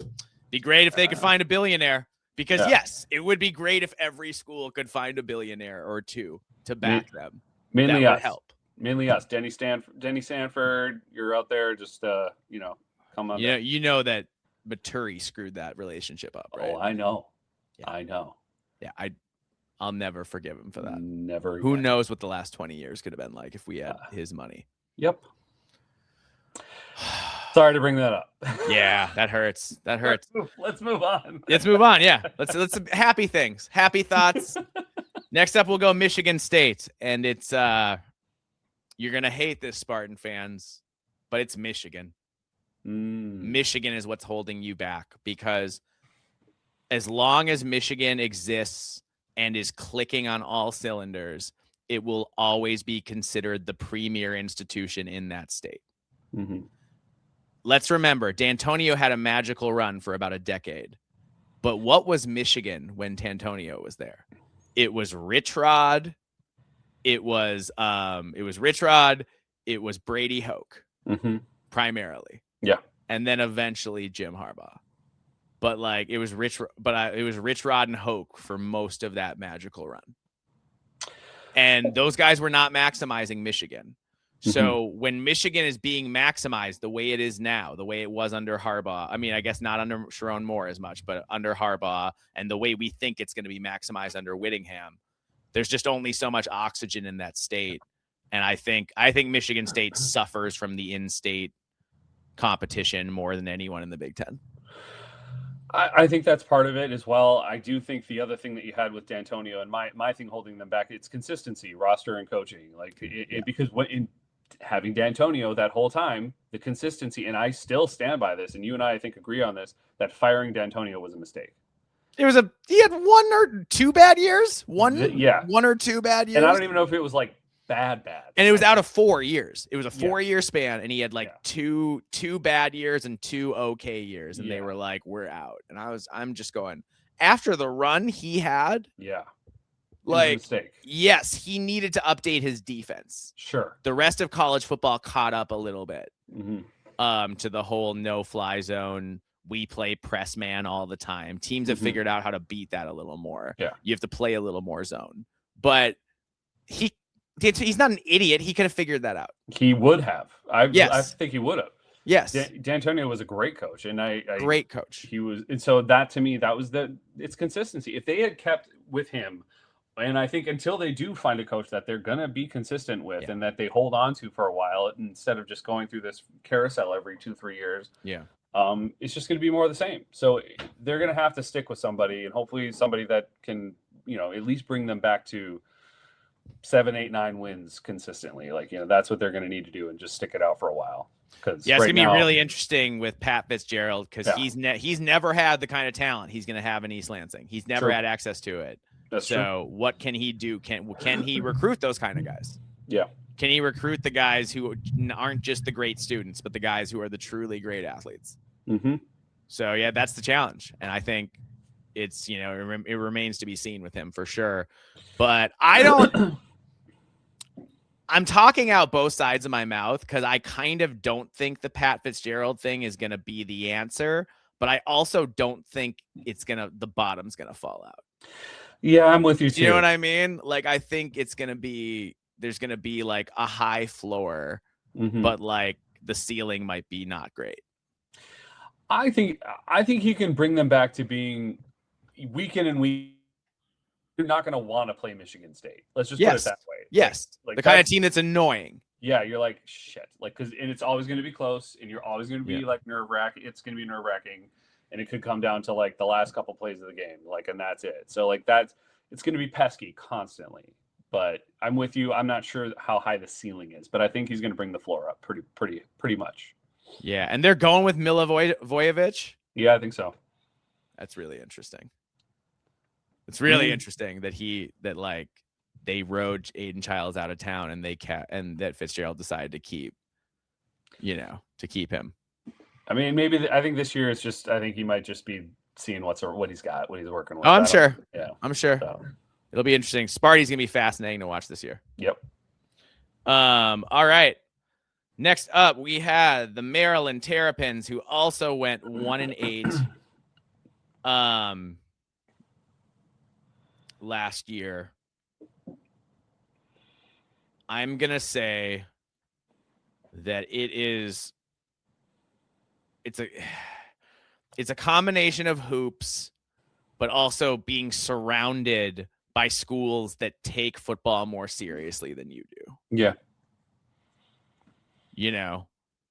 be great if they could find a billionaire. Because yes, it would be great if every school could find a billionaire or two to back them. Mainly that us. Would help. Mainly us. Denny Sanford, you're out there just come on. Yeah, you know that Maturi screwed that relationship up, right? Oh, I know. Yeah. I know. Yeah, I'll never forgive him for that. Never. Who knows what the last 20 years could have been like if we had his money. Yep. Sorry to bring that up. Yeah, that hurts. That hurts. Let's move on. Let's move on. Yeah. Let's happy things. Happy thoughts. Next up, we'll go Michigan State. And it's you're gonna hate this, Spartan fans, but it's Michigan. Michigan is what's holding you back, because as long as Michigan exists and is clicking on all cylinders, it will always be considered the premier institution in that state. Mm-hmm. Let's remember, D'Antonio had a magical run for about a decade. But what was Michigan when D'Antonio was there? It was Rich Rod. It was Rich Rod. It was Brady Hoke, primarily. Yeah, and then eventually Jim Harbaugh. But like it was Rich Rod and Hoke for most of that magical run. And those guys were not maximizing Michigan. So when Michigan is being maximized the way it is now, the way it was under Harbaugh, I mean, I guess not under Sharon Moore as much, but under Harbaugh, and the way we think it's going to be maximized under Whittingham, there's just only so much oxygen in that state. And I think Michigan State suffers from the in-state competition more than anyone in the Big Ten. I think that's part of it as well. I do think the other thing that you had with D'Antonio and my thing holding them back, it's consistency, roster and coaching. Like because in having D'Antonio that whole time, the consistency, and I still stand by this, and you and I think agree on this, that firing D'Antonio was a mistake. He had 1 or 2 bad years. One or 2 bad years. And I don't even know if it was like bad. And it was out of 4 years. It was a 4-year span, and he had like two bad years and 2 okay years, and they were like, we're out. And I'm just going, after the run he had, like, yes, he needed to update his defense. Sure. The rest of college football caught up a little bit to the whole no-fly zone. We play press man all the time. Teams have figured out how to beat that a little more. Yeah. You have to play a little more zone. But he's not an idiot. He could have figured that out. He would have. I think he would have. Yes. D'Antonio was a great coach, and great coach. He was, and so that to me, that was it's consistency. If they had kept with him, and I think until they do find a coach that they're gonna be consistent with and that they hold on to for a while, instead of just going through this carousel every 2-3 years. Yeah. It's just gonna be more of the same. So they're gonna have to stick with somebody, and hopefully somebody that can, at least bring them back to 7, 8, 9 wins consistently. Like, that's what they're going to need to do, and just stick it out for a while. It's going to be really interesting with Pat Fitzgerald, because he's never had the kind of talent he's going to have in East Lansing. He's never had access to it. That's true. What can he do? Can he recruit those kind of guys? Yeah. Can he recruit the guys who aren't just the great students, but the guys who are the truly great athletes? So that's the challenge. And I think it's, it remains to be seen with him for sure. But I'm talking out both sides of my mouth, because I kind of don't think the Pat Fitzgerald thing is going to be the answer, but I also don't think the bottom's going to fall out. Yeah, I'm with you too. You know what I mean? Like, I think there's going to be like a high floor, but like the ceiling might be not great. I think he can bring them back to being week in and week. You're not going to want to play Michigan State. Let's just put it that way. Yes. Like the kind of team that's annoying. Yeah, you're like shit, like and it's always going to be close, and you're always going to be like nerve wracking. It's going to be nerve wracking, and it could come down to like the last couple plays of the game, like, and that's it. So like it's going to be pesky constantly. But I'm with you. I'm not sure how high the ceiling is, but I think he's going to bring the floor up pretty much. Yeah, and they're going with Milivojevic. Yeah, I think so. That's really interesting. It's really interesting that like they rode Aiden Childs out of town and and that Fitzgerald decided to keep him. I mean, I think this year it's just, I think he might just be seeing what he's got, what he's working with. Oh, I'm sure. Yeah, I'm sure. So. It'll be interesting. Sparty's gonna be fascinating to watch this year. Yep. All right. Next up, we had the Maryland Terrapins, who also went 1-8 last year. I'm gonna say that it's a combination of hoops, but also being surrounded by schools that take football more seriously than you do. Yeah.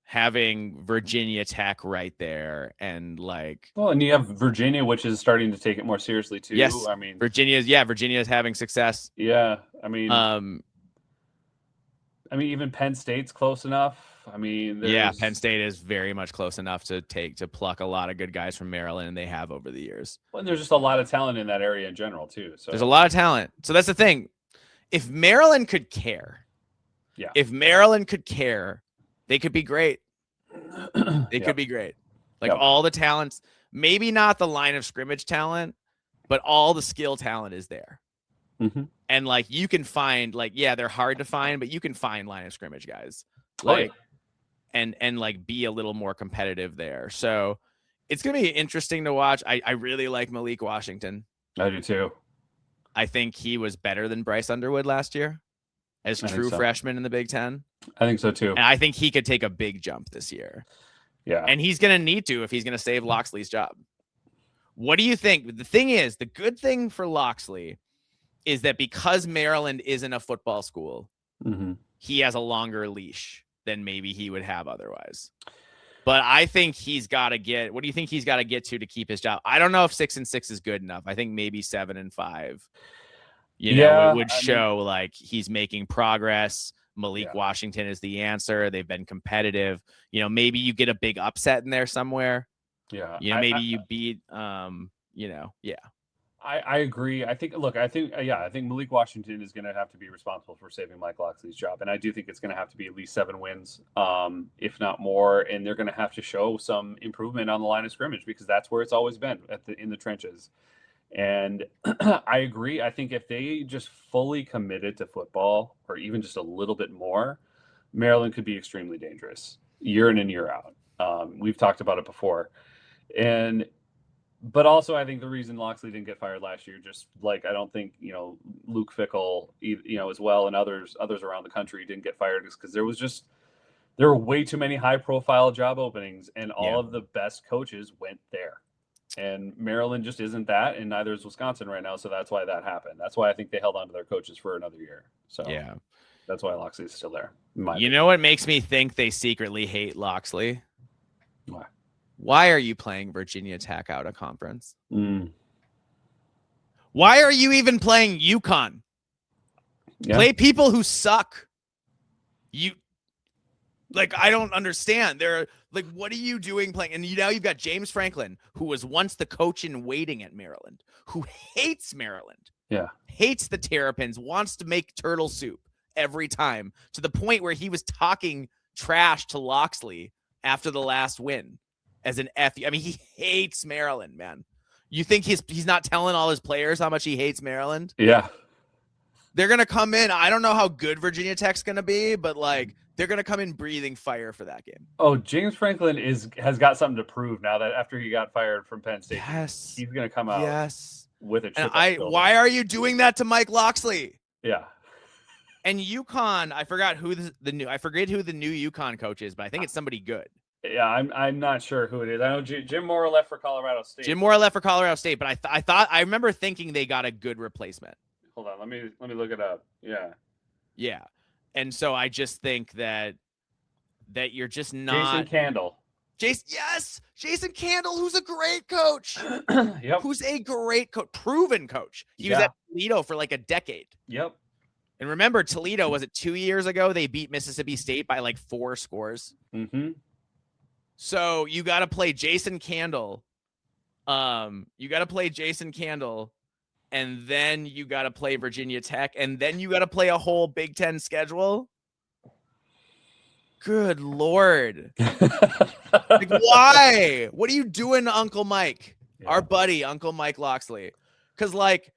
Having Virginia Tech right there, and like, well, and you have Virginia, which is starting to take it more seriously too. Yes, I mean, Virginia's having success. Yeah, I mean, even Penn State's close enough. I mean, Penn State is very much close enough to pluck a lot of good guys from Maryland, and they have over the years. Well, and there's just a lot of talent in that area in general too. So there's a lot of talent. So that's the thing. If Maryland could care, they could be great. They could be great. Like all the talents, maybe not the line of scrimmage talent, but all the skill talent is there. Mm-hmm. And like you can find, like, they're hard to find, but you can find line of scrimmage guys. Like, and like be a little more competitive there. So it's gonna be interesting to watch. I really like Malik Washington. I do too. I think he was better than Bryce Underwood last year as true freshman in the Big Ten. I think so too. And I think he could take a big jump this year. Yeah. And he's going to need to if he's going to save Loxley's job. What do you think? The thing is, the good thing for Loxley is that because Maryland isn't a football school, he has a longer leash than maybe he would have otherwise. But I think he's got to what do you think he's got to get to keep his job? I don't know if 6-6 is good enough. I think maybe 7-5. It would show like he's making progress. Malik Washington is the answer. They've been competitive. Maybe you get a big upset in there somewhere. Yeah. Maybe you beat, I agree. I think Malik Washington is going to have to be responsible for saving Mike Loxley's job. And I do think it's going to have to be at least 7 wins, if not more. And they're going to have to show some improvement on the line of scrimmage because that's where it's always been in the trenches. And I agree. I think if they just fully committed to football or even just a little bit more, Maryland could be extremely dangerous year in and year out. We've talked about it before. But also I think the reason Loxley didn't get fired last year, just like, I don't think, Luke Fickell, as well, and others around the country didn't get fired is because there were way too many high profile job openings and all of the best coaches went there. And Maryland just isn't that, and neither is Wisconsin right now. So that's why that happened. That's why I think they held on to their coaches for another year. So that's why Loxley is still there. Know what makes me think they secretly hate Loxley? Why? Why are you playing Virginia Tech out of conference? Why are you even playing UConn? Play people who suck. I don't understand. They're like, what are you doing playing? And now you've got James Franklin, who was once the coach in waiting at Maryland, who hates Maryland. Yeah. Hates the Terrapins, wants to make turtle soup every time, to the point where he was talking trash to Loxley after the last win as an F. I mean, he hates Maryland, man. You think he's not telling all his players how much he hates Maryland? Yeah. They're going to come in. I don't know how good Virginia Tech's going to be, but they're going to come in breathing fire for that game. Oh, James Franklin has got something to prove now that after he got fired from Penn State. Yes. He's going to come out with a chip. Why are you doing that to Mike Loxley? Yeah. And UConn, I forgot who the new UConn coach is, but I think it's somebody good. Yeah, I'm not sure who it is. I know Jim Mora left for Colorado State. But I remember thinking they got a good replacement. Hold on, let me look it up. Yeah. Yeah. And so I just think that you're just not Jason Candle. Jason Candle, who's a great coach. Yep. Who's a great coach, proven coach. He was at Toledo for like a decade. Yep. And remember, Toledo, was it 2 years ago? They beat Mississippi State by like 4 scores. Mm-hmm. So you got to play Jason Candle. You got to play Jason Candle, and then you got to play Virginia Tech, and then you got to play a whole Big Ten schedule. Good Lord. Like, why? What are you doing, Uncle Mike? Yeah. Our buddy, Uncle Mike Loxley. Because, like,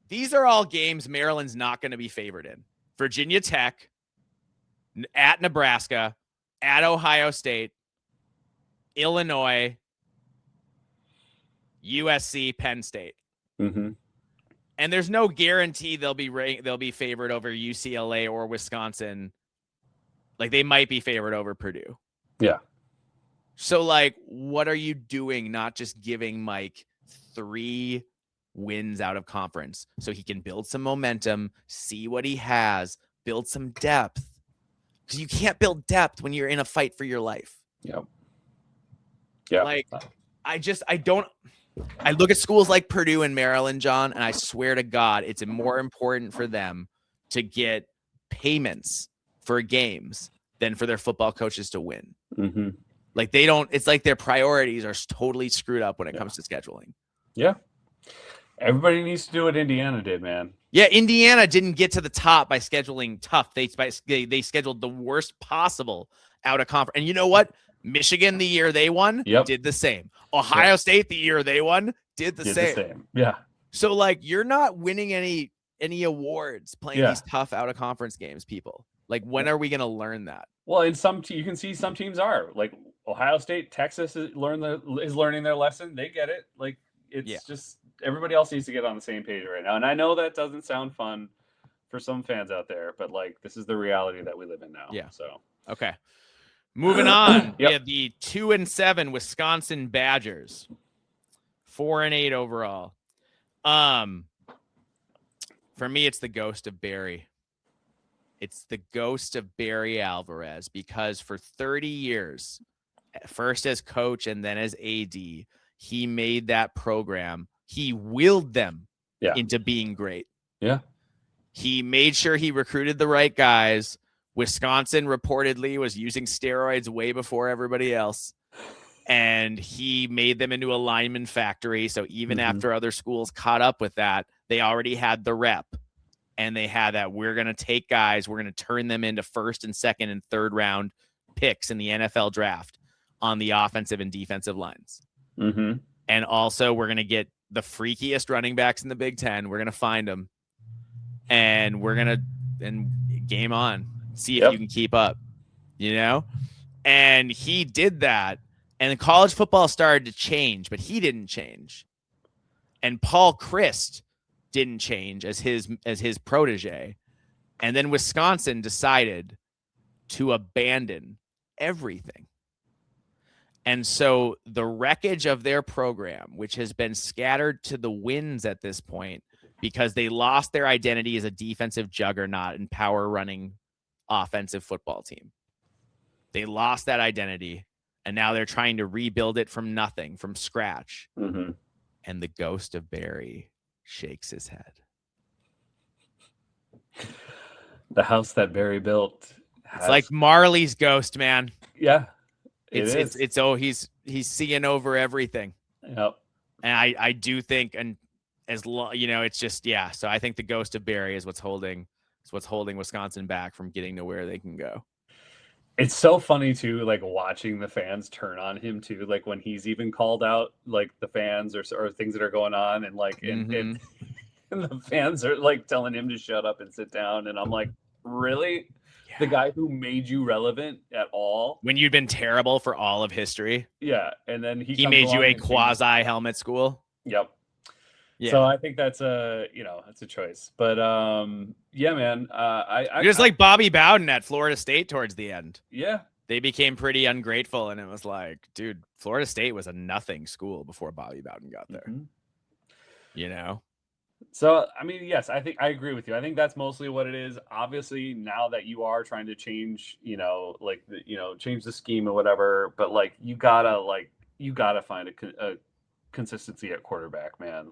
these are all games Maryland's not going to be favored in. Virginia Tech, at Nebraska, at Ohio State, Illinois, USC, Penn State. Mm-hmm. And there's no guarantee they'll be favored over UCLA or Wisconsin. Like, they might be favored over Purdue. Yeah. So, like, what are you doing not just giving Mike 3 wins out of conference so he can build some momentum, see what he has, build some depth? Because you can't build depth when you're in a fight for your life. Yep. Yeah. Like, I look at schools like Purdue and Maryland, John, and I swear to God, it's more important for them to get payments for games than for their football coaches to win. Mm-hmm. Like, they don't, it's like their priorities are totally screwed up when it comes to scheduling. Yeah. Everybody needs to do what Indiana did, man. Yeah, Indiana didn't get to the top by scheduling tough. They scheduled the worst possible out of conference. And you know what? Michigan, the year they won, did the same. Ohio State, the year they won, did the same. Yeah. So, like, you're not winning any awards playing these tough out of conference games, people. Like, when are we going to learn that? Well, in you can see some teams are. Like, Ohio State, Texas is learning their lesson. They get it. Like, it's just everybody else needs to get on the same page right now. And I know that doesn't sound fun for some fans out there, but, like, this is the reality that we live in now. Yeah. So okay. Moving on. We have the 2-7 Wisconsin Badgers. 4-8 overall. For me, it's the ghost of Barry. It's the ghost of Barry Alvarez, because for 30 years, first as coach and then as AD, he made that program. He willed them into being great. Yeah. He made sure he recruited the right guys. Wisconsin reportedly was using steroids way before everybody else. And he made them into a lineman factory. So even after other schools caught up with that, they already had the rep. And they had that, we're going to take guys, we're going to turn them into first and second and third round picks in the NFL draft on the offensive and defensive lines. Mm-hmm. And also, we're going to get the freakiest running backs in the Big Ten. We're going to find them. And we're going to, and game on. See if you can keep up, you know? And he did that. And college football started to change, but he didn't change. And Paul Chryst didn't change as his protege. And then Wisconsin decided to abandon everything. And so the wreckage of their program, which has been scattered to the winds at this point because they lost their identity as a defensive juggernaut and power running offensive football team. They lost that identity, and now they're trying to rebuild it from nothing, from scratch. Mm-hmm. And the ghost of Barry shakes his head. The house that Barry built. It's like Marley's ghost, man. Yeah. He's seeing over everything. Yep. And I do think, and it's just, so I think the ghost of Barry is what's holding Wisconsin back from getting to where they can go. It's so funny too, like watching the fans turn on him too, like when he's even called out, like the fans or things that are going on, and like and the fans are like telling him to shut up and sit down, and I'm like, really? Yeah. The guy who made you relevant at all when you'd been terrible for all of history. Yeah, and then he made you a quasi helmet school. Yep. Yeah. So I think that's a choice, but yeah, man. I just like Bobby Bowden at Florida State towards the end. Yeah, they became pretty ungrateful, and it was like, dude, Florida State was a nothing school before Bobby Bowden got there. You know, So, I mean, yes, I think I agree with you. I think that's mostly what it is. Obviously, now that you are trying to change, change the scheme or whatever, but you gotta find a consistency at quarterback, man.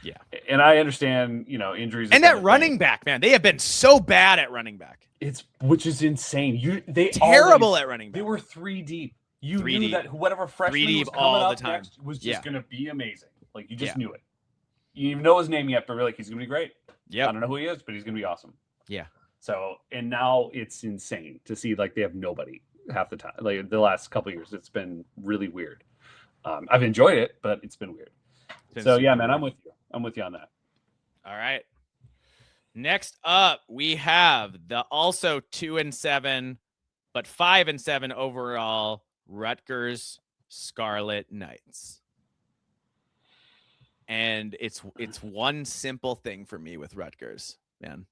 Yeah. And I understand, injuries and at running back, man, they have been so bad at running back. Which is insane. They terrible at running back. They were 3 deep. You Three knew deep. that whatever freshman was coming all up the time. next was just going to be amazing. You just Yeah. knew it. You didn't even know his name yet, but he's going to be great. Yeah. I don't know who he is, but he's going to be awesome. Yeah. So, and now it's insane to see they have nobody half the time. The last couple of years, it's been really weird. I've enjoyed it, but it's been weird. So yeah, man, I'm with you. I'm with you on that. All right. Next up, we have the also 2-7, but 5-7 overall Rutgers Scarlet Knights. And it's one simple thing for me with Rutgers, man.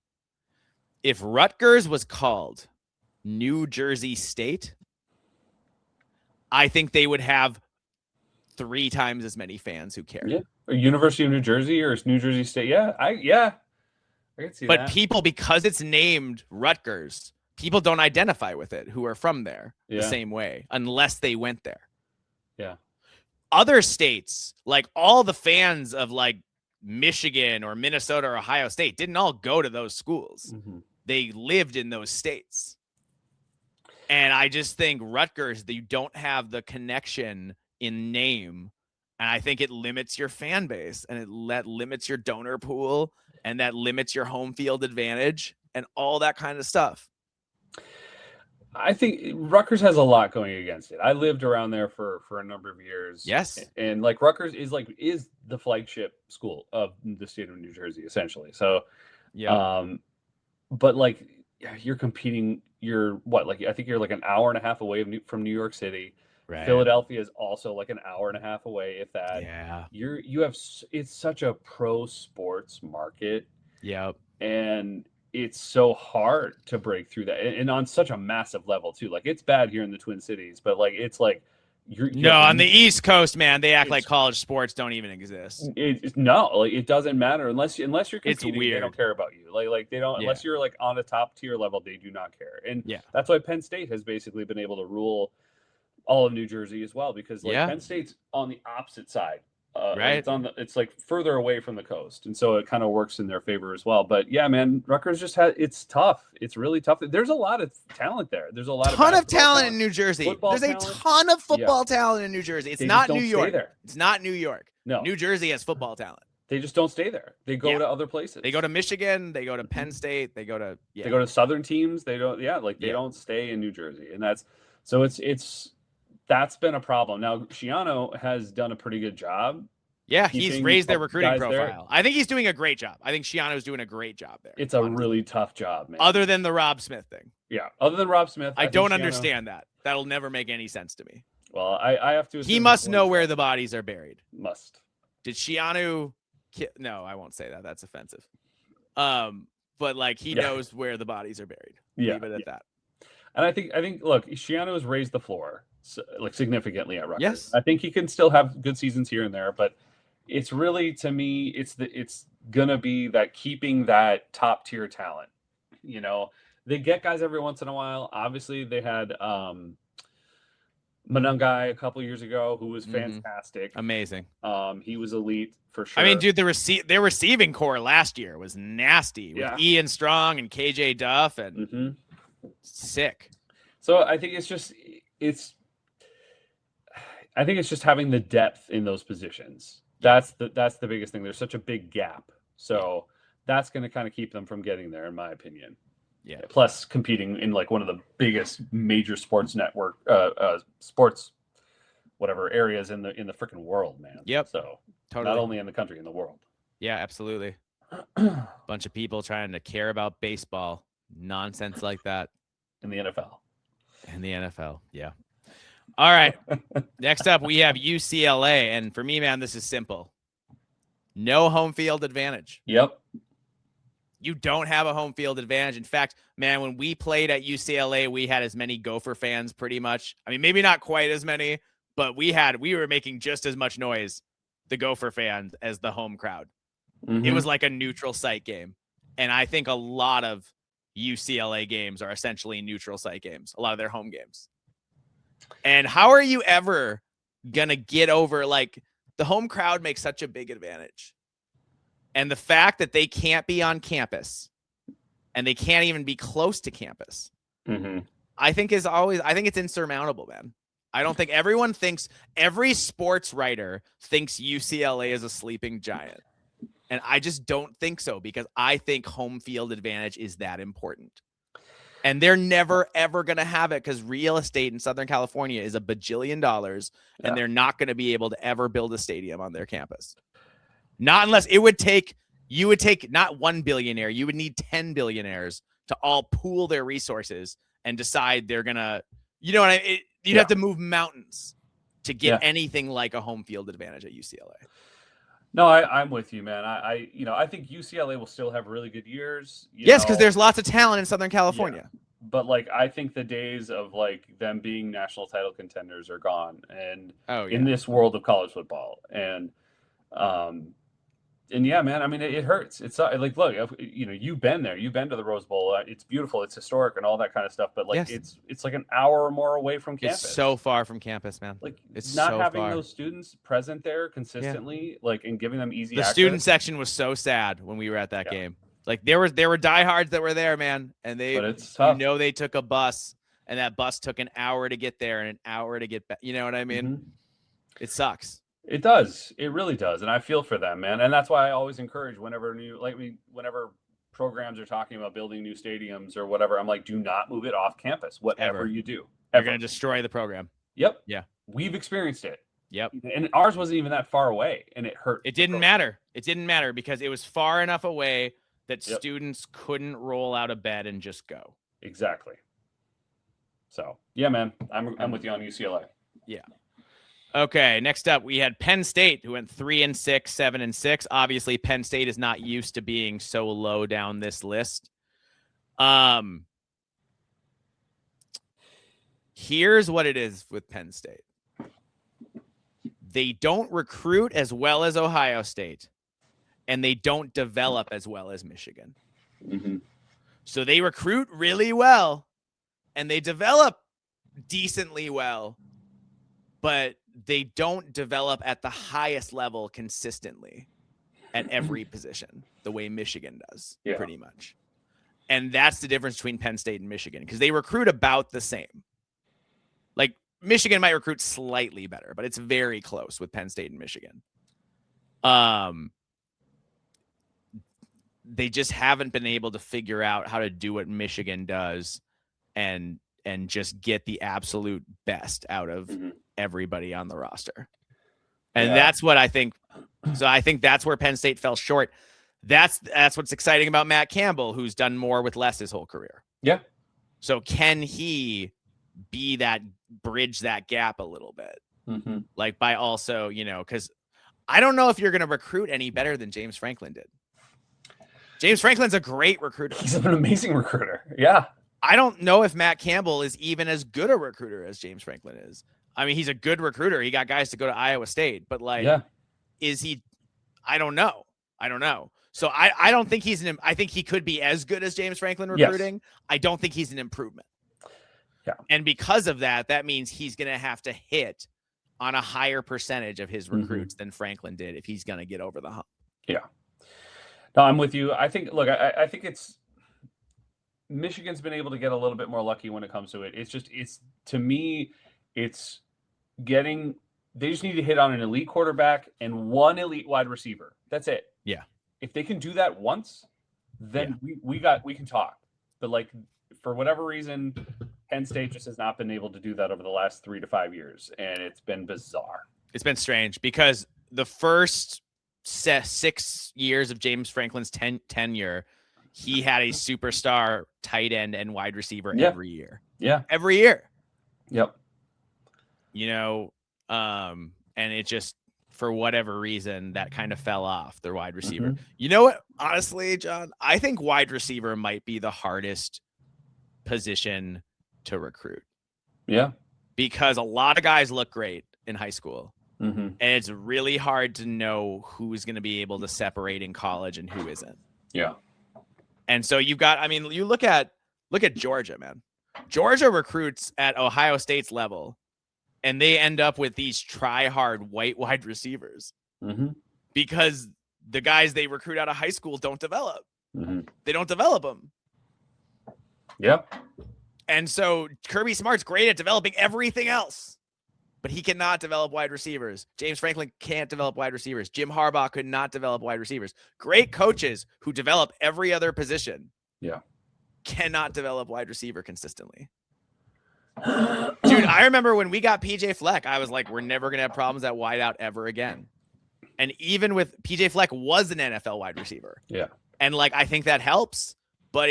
If Rutgers was called New Jersey State, I think they would have 3 times as many fans who care. Yeah, or University of New Jersey or New Jersey State. Yeah, I can see that. But people, because it's named Rutgers, people don't identify with it who are from there the same way unless they went there. Yeah. Other states, all the fans of Michigan or Minnesota or Ohio State didn't all go to those schools. Mm-hmm. They lived in those states. And I just think Rutgers, you don't have the connection in name. And I think it limits your fan base and it limits your donor pool and that limits your home field advantage and all that kind of stuff. I think Rutgers has a lot going against it. I lived around there for a number of years. Yes. And Rutgers is the flagship school of the state of New Jersey, essentially. So, yeah. But you're competing, I think you're an hour and a half away from New York City. Right. Philadelphia is also an hour and a half away, if that. Yeah. It's such a pro sports market. Yep. And it's so hard to break through that, and on such a massive level too. It's bad here in the Twin Cities, but you're on the East Coast, man, they act like college sports don't even exist. It doesn't matter unless you're competing. It's weird. They don't care about you. They don't unless you're on a top tier level. They do not care, and that's why Penn State has basically been able to rule all of New Jersey as well, because Penn State's on the opposite side. Right. It's further away from the coast, and so it kind of works in their favor as well. But yeah, man, Rutgers it's tough. It's really tough. There's a lot of talent there. There's a ton of talent in New Jersey. There's a ton of football talent in New Jersey. It's not New York. It's not New York. No, New Jersey has football talent. They just don't stay there. They go to other places. They go to Michigan. They go to Penn State. They go to they go to Southern teams. They don't. Yeah, they don't stay in New Jersey, and that's been a problem. Now, Schiano has done a pretty good job. Yeah, he's raised their recruiting profile. There. I think he's doing a great job. I think Schiano's doing a great job there. It's a really tough job, man. Other than the Rob Smith thing. Yeah, other than Rob Smith. I don't understand that. That'll never make any sense to me. Well, I have to assume he must know where the bodies are buried. Must. Did Schiano... No, I won't say that. That's offensive. But he knows where the bodies are buried. Yeah. Leave it at that. And I think look, Schiano has raised the floor significantly at Rutgers. Yes. I think he can still have good seasons here and there, but it's really, to me, it's gonna be that keeping that top tier talent. They get guys every once in a while. Obviously, they had Manungai a couple years ago, who was fantastic, amazing. He was elite for sure. I mean, dude, their receiving core last year was nasty with Ian Strong and KJ Duff and sick. So I think it's just having the depth in those positions. That's the biggest thing. There's such a big gap. So that's going to kind of keep them from getting there, in my opinion. Yeah. Plus competing in one of the biggest major sports network, sports, whatever areas in the freaking world, man. Yep. So totally. Not only in the country, in the world. Yeah, absolutely. Bunch of people trying to care about baseball. Nonsense like that. In the NFL. Yeah. All right. Next up, we have UCLA. And for me, man, this is simple. No home field advantage. Yep. You don't have a home field advantage. In fact, man, when we played at UCLA, we had as many Gopher fans pretty much. I mean, maybe not quite as many, but we were making just as much noise, the Gopher fans, as the home crowd. It was like a neutral site game. And I think a lot of UCLA games are essentially neutral site games, a lot of their home games. And how are you ever going to get over, like, the home crowd makes such a big advantage. And the fact that they can't be on campus and they can't even be close to campus, I think it's insurmountable, man. I don't think every sports writer thinks UCLA is a sleeping giant. And I just don't think so, because I think home field advantage is that important. And they're never, ever going to have it, because real estate in Southern California is $1 bajillion, and they're not going to be able to ever build a stadium on their campus. Not unless you would take not one billionaire, you would need 10 billionaires to all pool their resources and decide they're going to, you know what I mean? You'd have to move mountains to get anything like a home field advantage at UCLA. No, I'm with you, man. I think UCLA will still have really good years. Yes, because there's lots of talent in Southern California. Yeah. But like, I think the days of like them being national title contenders are gone, and in this world of college football, and yeah, man. I mean, it hurts. It's like, look, you've been there. You've been to the Rose Bowl. It's beautiful. It's historic and all that kind of stuff. But like, it's like an hour or more away from campus. It's so far from campus, man. Like, it's not so having far. Those students present there consistently, like, and giving them easy. The access. Student section was so sad when we were at that game. Like, there were diehards that were there, man, and but it's tough. They took a bus, and that bus took an hour to get there and an hour to get back. You know what I mean? It sucks. It does. It really does. And I feel for them, man. And that's why I always encourage whenever programs are talking about building new stadiums or whatever, I'm like, do not move it off campus, whatever you do. You're going to destroy the program. Yep. Yeah. We've experienced it. Yep. And ours wasn't even that far away, and it hurt. It didn't matter. It didn't matter because it was far enough away that students couldn't roll out of bed and just go. Exactly. So, yeah, man, I'm with you on UCLA. Yeah. Okay, next up, we had Penn State, who went 3-6, 7-6. Obviously, Penn State is not used to being so low down this list. Here's what it is with Penn State. They don't recruit as well as Ohio State, and they don't develop as well as Michigan. So they recruit really well, and they develop decently well, but they don't develop at the highest level consistently at every position the way Michigan does, pretty much. And that's the difference between Penn State and Michigan, because they recruit about the same. Like, Michigan might recruit slightly better, but it's very close with Penn State and Michigan. They just haven't been able to figure out how to do what Michigan does and just get the absolute best out of everybody on the roster. And that's what I think. So I think that's where Penn State fell short. That's what's exciting about Matt Campbell, who's done more with less his whole career. Yeah. So can he bridge that gap a little bit? Like, by also, because I don't know if you're going to recruit any better than James Franklin did. James Franklin's a great recruiter. He's an amazing recruiter. Yeah. I don't know if Matt Campbell is even as good a recruiter as James Franklin is. I mean, he's a good recruiter. He got guys to go to Iowa State, but is he? I don't know. So I don't think I think he could be as good as James Franklin recruiting. Yes. I don't think he's an improvement. Yeah. And because of that, that means he's going to have to hit on a higher percentage of his recruits than Franklin did if he's going to get over the hump. Yeah. No, I'm with you. I think, look, I think Michigan's been able to get a little bit more lucky when it comes to it. To me, they just need to hit on an elite quarterback and one elite wide receiver. That's it. Yeah. If they can do that once, then we can talk. But like, for whatever reason, Penn State just has not been able to do that over the last 3 to 5 years. And it's been bizarre. It's been strange because the first 6 years of James Franklin's tenure, he had a superstar tight end and wide receiver every year. Yeah. Every year. Yep. And it just, for whatever reason, that kind of fell off, their wide receiver. You know what? Honestly, John, I think wide receiver might be the hardest position to recruit. Yeah. Because a lot of guys look great in high school. And it's really hard to know who's going to be able to separate in college and who isn't. Yeah. And so you've got, I mean, you look at Georgia, man. Georgia recruits at Ohio State's level, and they end up with these try-hard white wide receivers because the guys they recruit out of high school don't develop. They don't develop them. Yep. And so Kirby Smart's great at developing everything else, but he cannot develop wide receivers. James Franklin can't develop wide receivers. Jim Harbaugh could not develop wide receivers. Great coaches who develop every other position cannot develop wide receiver consistently. Dude, I remember when we got PJ Fleck, I was like, we're never going to have problems at wideout ever again. And even with PJ Fleck was an NFL wide receiver. Yeah. And like, I think that helps, but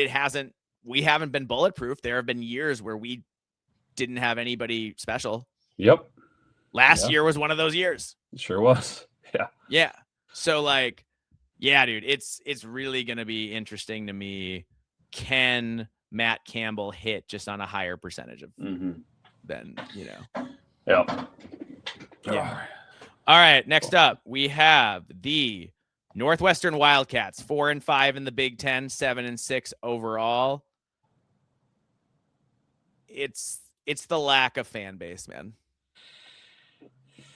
we haven't been bulletproof. There have been years where we didn't have anybody special. Yep. Last year was one of those years. It sure was. Yeah. Yeah. So like, yeah, dude, it's really going to be interesting to me. Can Matt Campbell hit just on a higher percentage of than, you know? Yeah. Yeah. All right. Next up, we have the Northwestern Wildcats, 4-5 in the Big Ten, 7-6 overall. It's the lack of fan base, man.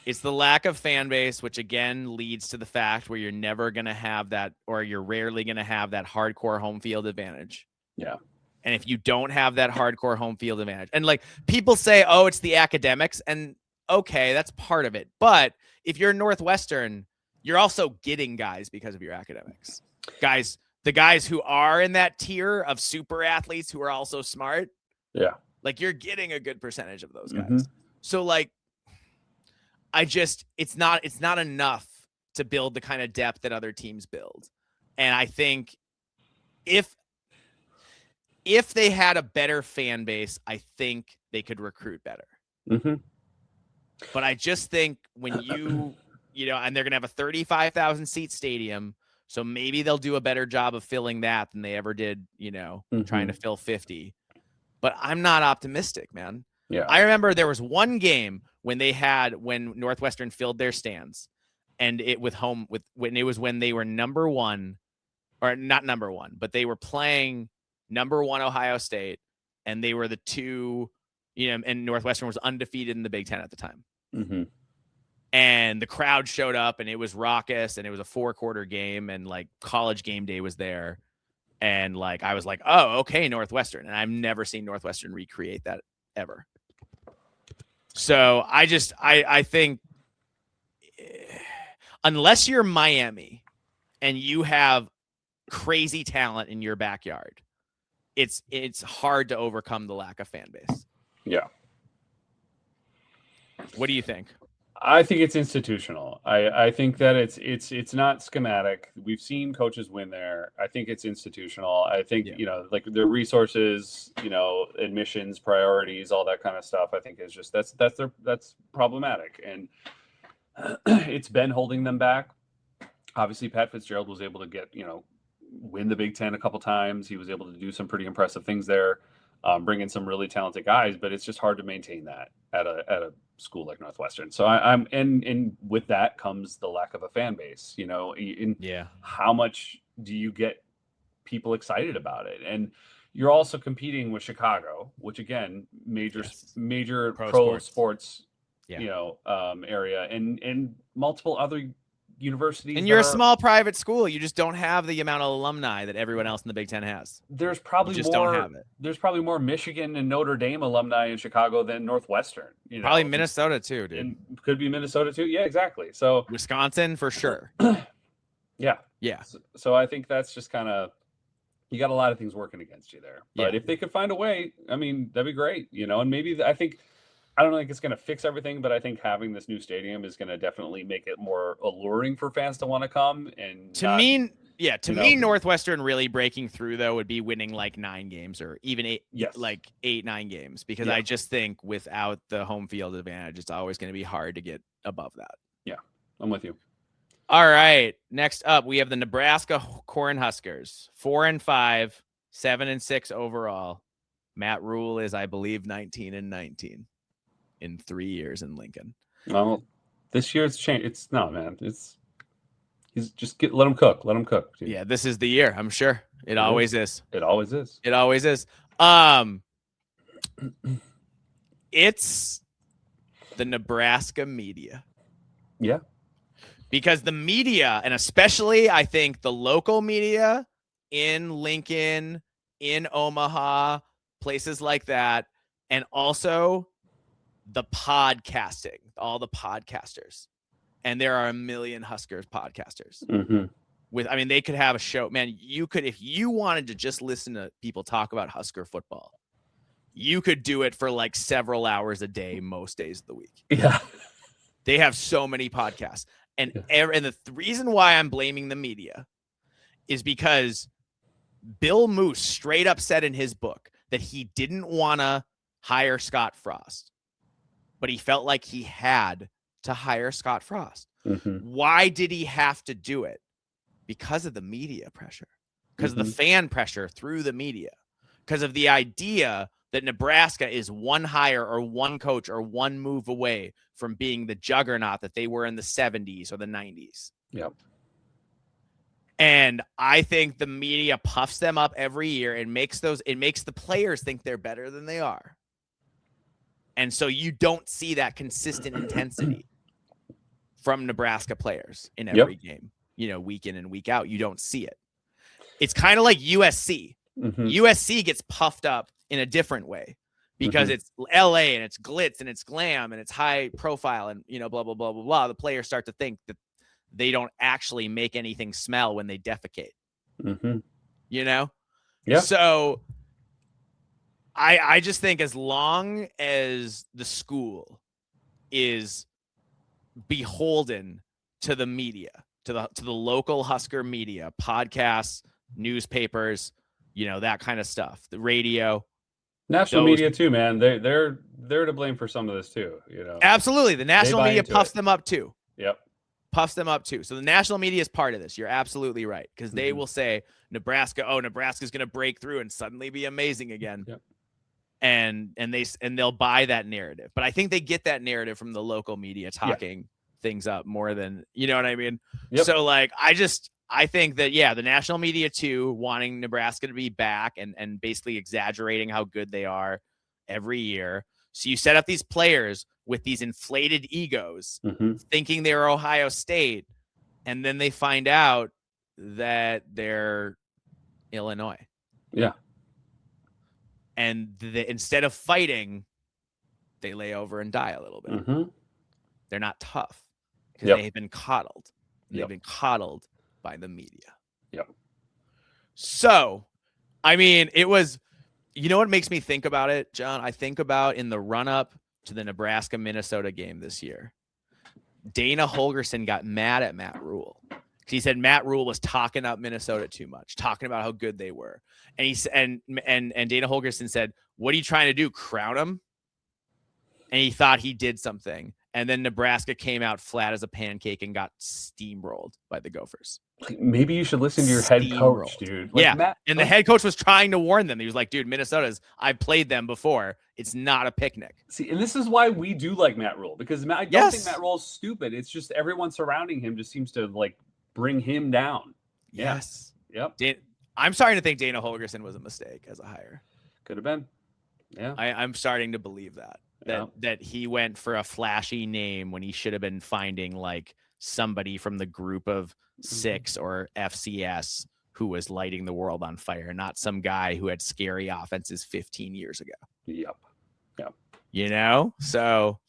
It's the lack of fan base, which again leads to the fact where you're never going to have that, or you're rarely going to have that hardcore home field advantage. Yeah. And if you don't have that hardcore home field advantage, and like people say, oh, it's the academics, and okay, that's part of it. But if you're Northwestern, you're also getting guys because of your academics. Guys, the guys who are in that tier of super athletes who are also smart. Yeah. Like you're getting a good percentage of those guys. So like, it's not enough to build the kind of depth that other teams build. And I think if they had a better fan base, I think they could recruit better. But I just think when you know, and they're going to have a 35,000 seat stadium. So maybe they'll do a better job of filling that than they ever did, you know, trying to fill 50. But I'm not optimistic, man. Yeah. I remember there was one game when Northwestern filled their stands, and it when they were number one, or not number one, but they were playing number one Ohio State, and they were the two, you know, and Northwestern was undefeated in the Big Ten at the time. And the crowd showed up, and it was raucous, and it was a 4-quarter game, and like College Game Day was there. And like, I was like, oh, okay, Northwestern. And I've never seen Northwestern recreate that ever. So I think unless you're Miami and you have crazy talent in your backyard, it's hard to overcome the lack of fan base. Yeah. What do you think? I think it's institutional. I think that it's not schematic. We've seen coaches win there. I think it's institutional. I think, you know, like their resources, you know, admissions, priorities, all that kind of stuff, I think is just, that's problematic. And it's been holding them back. Obviously, Pat Fitzgerald was able to win the Big Ten a couple times. He was able to do some pretty impressive things there, bring in some really talented guys, but it's just hard to maintain that at a school like Northwestern. So I'm with that comes the lack of a fan base, you know, how much do you get people excited about it? And you're also competing with Chicago, which again, major pro sports you know, area and multiple other universities. And you're a small private school. You just don't have the amount of alumni that everyone else in the Big Ten has. There's probably don't have it. There's probably more Michigan and Notre Dame alumni in Chicago than Northwestern. You know? Probably Minnesota too, dude. And could be Minnesota too. Yeah, exactly. So Wisconsin for sure. Yeah. So I think that's just kind of, you got a lot of things working against you there. But if they could find a way, I mean, that'd be great. You know, and maybe I don't think it's going to fix everything, but I think having this new stadium is going to definitely make it more alluring for fans to want to come. And to me, Northwestern really breaking through though would be winning like 9 games or even 8-9 games, because I just think without the home field advantage, it's always going to be hard to get above that. Yeah, I'm with you. All right, next up we have the Nebraska Cornhuskers, 4-5, 7-6 overall. Matt Rule is, I believe, 19-19. In 3 years in Lincoln. Well, This year it's changed. It's no, man. He's just let him cook. Let him cook. Dude. Yeah, this is the year. I'm sure it always is. It always is. It always is. It's the Nebraska media. Yeah. Because the media, and especially I think the local media in Lincoln, in Omaha, places like that, and also the podcasting, all the podcasters. And there are a million Huskers podcasters. Mm-hmm. They could have a show. Man, you could, if you wanted to just listen to people talk about Husker football, you could do it for like several hours a day, most days of the week. Yeah. They have so many podcasts. And the reason why I'm blaming the media is because Bill Moose straight up said in his book that he didn't want to hire Scott Frost, but he felt like he had to hire Scott Frost. Mm-hmm. Why did he have to do it? Because of the media pressure, because of the fan pressure through the media, because of the idea that Nebraska is one hire or one coach or one move away from being the juggernaut that they were in the 70s or the 90s. Yep. And I think the media puffs them up every year and makes the players think they're better than they are. And so you don't see that consistent intensity from Nebraska players in every game, week in and week out. You don't see it. It's kind of like USC. Mm-hmm. USC gets puffed up in a different way because it's LA and it's glitz and it's glam and it's high profile and, blah, blah, blah, blah, blah. The players start to think that they don't actually make anything smell when they defecate, Yeah. So I just think as long as the school is beholden to the media, to the local Husker media, podcasts, newspapers, that kind of stuff, the radio, national media too, man. They're to blame for some of this too. Absolutely, the national media puffs them up too. Yep, puffs them up too. So the national media is part of this. You're absolutely right, because they will say Nebraska's going to break through and suddenly be amazing again. Yep. And they'll buy that narrative. But I think they get that narrative from the local media talking things up more than, you know what I mean? Yep. So like, I think that, the national media too, wanting Nebraska to be back and basically exaggerating how good they are every year. So you set up these players with these inflated egos, thinking they're Ohio State, and then they find out that they're Illinois. Yeah. And instead of fighting, they lay over and die a little bit. They're not tough because they've been coddled. They've been coddled by the media. Yep. So, it was, what makes me think about it, John? I think about in the run-up to the Nebraska-Minnesota game this year, Dana Holgorsen got mad at Matt Rule. He said Matt Rule was talking up Minnesota too much, talking about how good they were. And Dana Holgorsen said, "What are you trying to do? Crown him?" And he thought he did something. And then Nebraska came out flat as a pancake and got steamrolled by the Gophers. Maybe you should listen to your head coach, dude. And the head coach was trying to warn them. He was like, dude, I've played them before. It's not a picnic. See, and this is why we do like Matt Rule, because I don't think Matt Rule is stupid. It's just everyone surrounding him just seems to bring him down. Yes. Yep. I'm starting to think Dana Holgorsen was a mistake as a hire. Could have been. Yeah. I'm starting to believe that he went for a flashy name when he should have been finding somebody from the group of 6 or FCS who was lighting the world on fire, not some guy who had scary offenses 15 years ago. Yep. So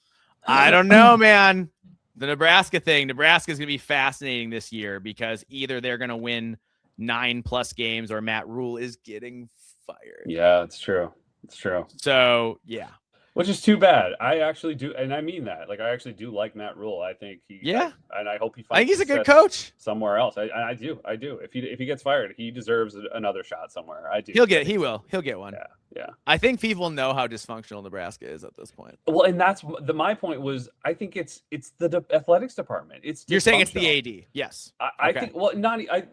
I don't know, man. The Nebraska thing, Nebraska's going to be fascinating this year because either they're going to win 9+ games or Matt Rule is getting fired. Yeah, it's true. It's true. So, yeah. Which is too bad. I actually do, and I mean that. I actually do like Matt Rule. I think and I hope he finds. I think he's a good coach somewhere else. I do. If he gets fired, he deserves another shot somewhere. I do. He'll get one. Yeah. I think people know how dysfunctional Nebraska is at this point. Well, and that's my point was. I think it's the athletics department. You're saying it's the AD? Yes. I think. Well,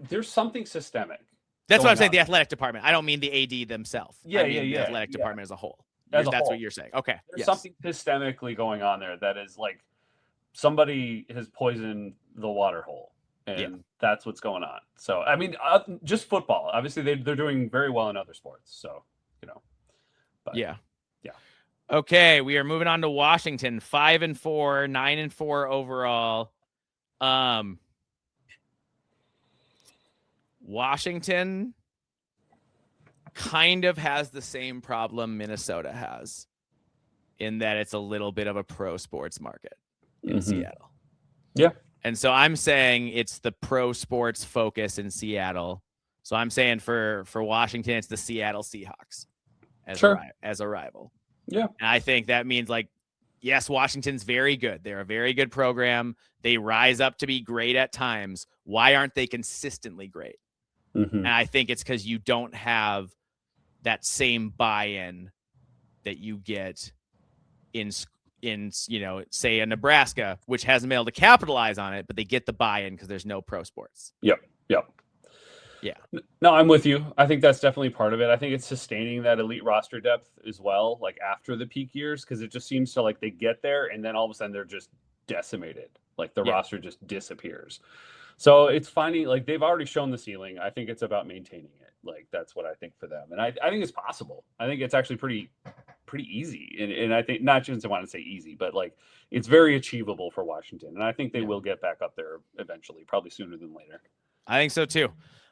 there's something systemic. That's what I'm saying. The athletic department. I don't mean the AD themselves. The athletic department as a whole. That's what you're saying. Okay. There's something systemically going on there that is somebody has poisoned the water hole, and that's what's going on. So, I mean, just football. Obviously, they're doing very well in other sports. So, but, yeah. Yeah. Okay, we are moving on to Washington, 5-4, 9-4 overall. Washington kind of has the same problem Minnesota has, in that it's a little bit of a pro sports market in Seattle. Yeah. And so I'm saying it's the pro sports focus in Seattle. So I'm saying for Washington, it's the Seattle Seahawks as a rival. Yeah. And I think that means, like, yes, Washington's very good. They're a very good program. They rise up to be great at times. Why aren't they consistently great? And I think it's because you don't have that same buy-in that you get in say a Nebraska, which hasn't been able to capitalize on it, but they get the buy-in because there's no pro sports. Yep. Yeah. No, I'm with you. I think that's definitely part of it. I think it's sustaining that elite roster depth as well, like after the peak years, because it just seems to, like, they get there and then all of a sudden they're just decimated. Like the roster just disappears. So it's finding, like, they've already shown the ceiling. I think it's about maintaining it. Like, that's what I think for them. And I think it's possible. I think it's actually pretty easy. And I think, not just I want to say easy, but like it's very achievable for Washington. And I think they will get back up there eventually, probably sooner than later. I think so too.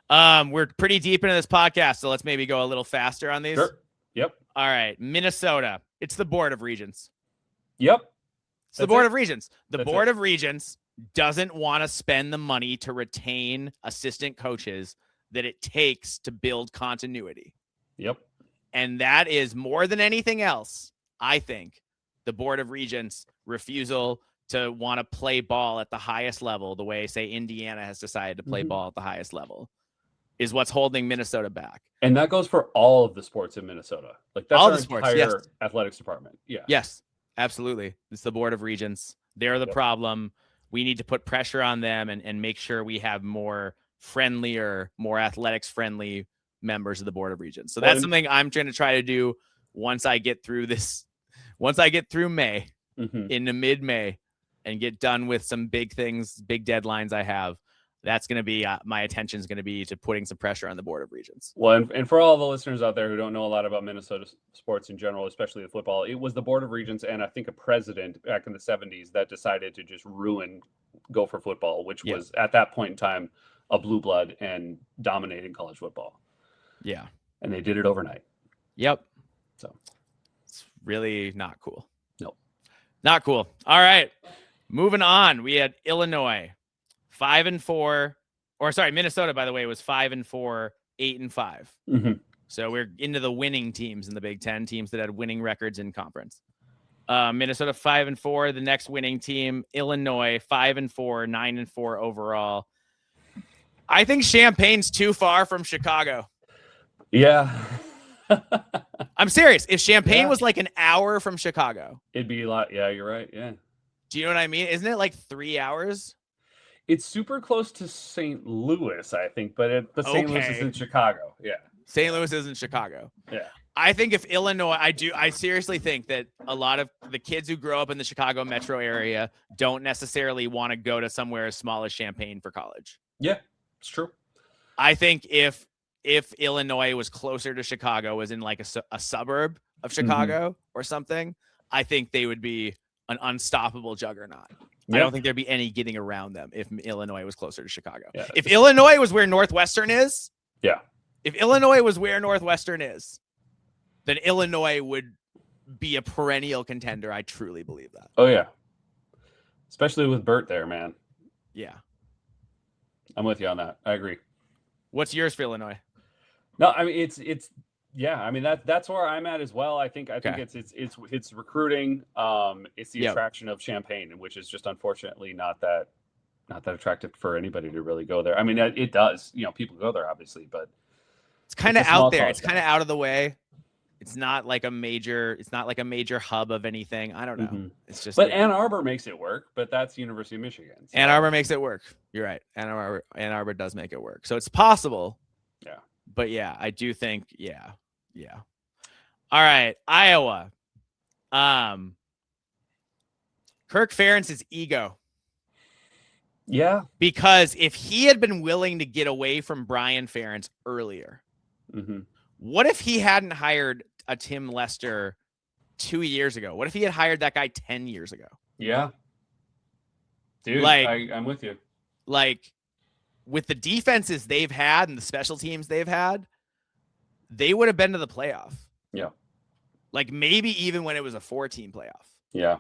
We're pretty deep into this podcast, so let's maybe go a little faster on these. Sure. Yep. All right. Minnesota. It's the Board of Regents. Yep. It's the Board of Regents. The Board of Regents doesn't want to spend the money to retain assistant coaches that it takes to build continuity. Yep. And that is more than anything else, I think, the Board of Regents' refusal to want to play ball at the highest level, the way, say, Indiana has decided to play ball at the highest level, is what's holding Minnesota back. And that goes for all of the sports in Minnesota. Like, that's all the entire athletics department. Yeah. Yes, absolutely. It's the Board of Regents. They're the problem. We need to put pressure on them and make sure we have more athletics-friendly members of the Board of Regents. So that's something I'm trying to do once I get through this, once I get through May, into mid-May, and get done with some big things, big deadlines I have. That's going to be my attention is going to be to putting some pressure on the Board of Regents. Well, and for all the listeners out there who don't know a lot about Minnesota sports in general, especially the football, it was the Board of Regents and I think a president back in the 70s that decided to just ruin Gopher football, which was at that point in time a blue blood and dominating college football. Yeah. And they did it overnight. Yep. So it's really not cool. No. Not cool. All right. Moving on. We had Illinois 5-4, or sorry, Minnesota, by the way, was 5-4, 8-5. So we're into the winning teams in the Big Ten, teams that had winning records in conference. Minnesota 5-4, the next winning team, Illinois 5-4, 9-4 overall. I think Champaign's too far from Chicago. Yeah. I'm serious. If Champaign was like an hour from Chicago, it'd be a lot. Yeah, you're right. Yeah. Do you know what I mean? Isn't it like 3 hours? It's super close to St. Louis, I think, but St. Louis is in Chicago. Yeah. St. Louis is in Chicago. Yeah. I think if Illinois, I seriously think that a lot of the kids who grow up in the Chicago metro area don't necessarily want to go to somewhere as small as Champaign for college. Yeah, it's true. I think if Illinois was closer to Chicago, was in like a suburb of Chicago or something, I think they would be an unstoppable juggernaut. I don't think there'd be any getting around them if Illinois was closer to Chicago. Yeah. If Illinois was where Northwestern is, if Illinois was where Northwestern is, then Illinois would be a perennial contender. I truly believe that. Oh, yeah. Especially with Burt there, man. Yeah. I'm with you on that. I agree. What's yours for Illinois? No, I mean, it's yeah, I mean that's where I'm at as well. I think it's recruiting. It's the attraction of Champaign, which is just unfortunately not that attractive for anybody to really go there. I mean, it does. You know, people go there obviously, but it's kind of out there. It's kind of out of the way. It's not like a major. It's not like a major hub of anything. I don't know. It's just. But Ann Arbor makes it work. But that's University of Michigan. So. Ann Arbor makes it work. You're right. Ann Arbor does make it work. So it's possible. Yeah. But yeah, I do think. Yeah. All right, Iowa. Kirk Ferentz's ego. Yeah. Because if he had been willing to get away from Brian Ferentz earlier, what if he hadn't hired a Tim Lester 2 years ago? What if he had hired that guy 10 years ago? Yeah. Dude, like, I'm with you. Like, with the defenses they've had and the special teams they've had, they would have been to the playoff. Yeah. Like, maybe even when it was a 4-team playoff. Yeah.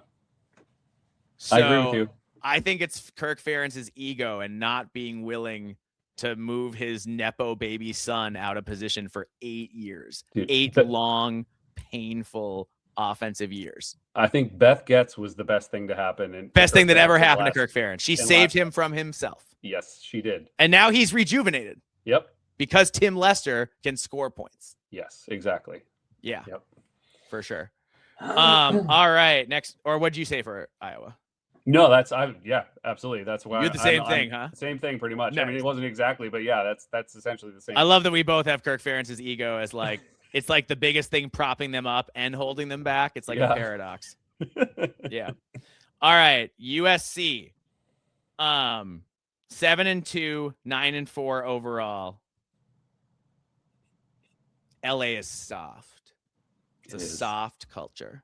So, I agree with you. I think it's Kirk Ferentz's ego and not being willing to move his Nepo baby son out of position for 8 years. Dude, 8 long, painful offensive years. I think Beth Getz was the best thing to happen. And best thing that ever happened to Kirk Ferentz. She saved him from himself. Yes, she did. And now he's rejuvenated. Yep. Because Tim Lester can score points. Yes, exactly. Yeah. Yep. For sure. All right. Next, or what'd you say for Iowa? No, yeah, absolutely. That's why you're the same thing, huh? Same thing, pretty much. Nice. I mean, it wasn't exactly, but yeah, that's essentially the same. I love that we both have Kirk Ferentz's ego as like it's like the biggest thing propping them up and holding them back. It's like a paradox. Yeah. All right, USC. 7-2, 9-4 overall. LA is soft. It's a soft culture.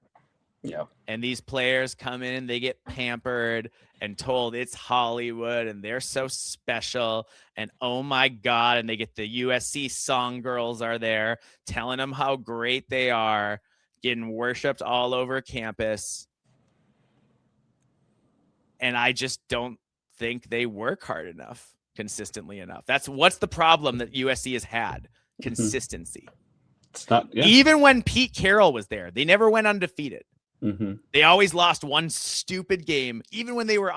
Yeah. And these players come in, they get pampered and told it's Hollywood and they're so special. And oh my God. And they get the USC song girls are there telling them how great they are, getting worshiped all over campus. And I just don't think they work hard enough, consistently enough. What's the problem that USC has had? Consistency. It's not, Even when Pete Carroll was there, they never went undefeated. They always lost one stupid game, even when they were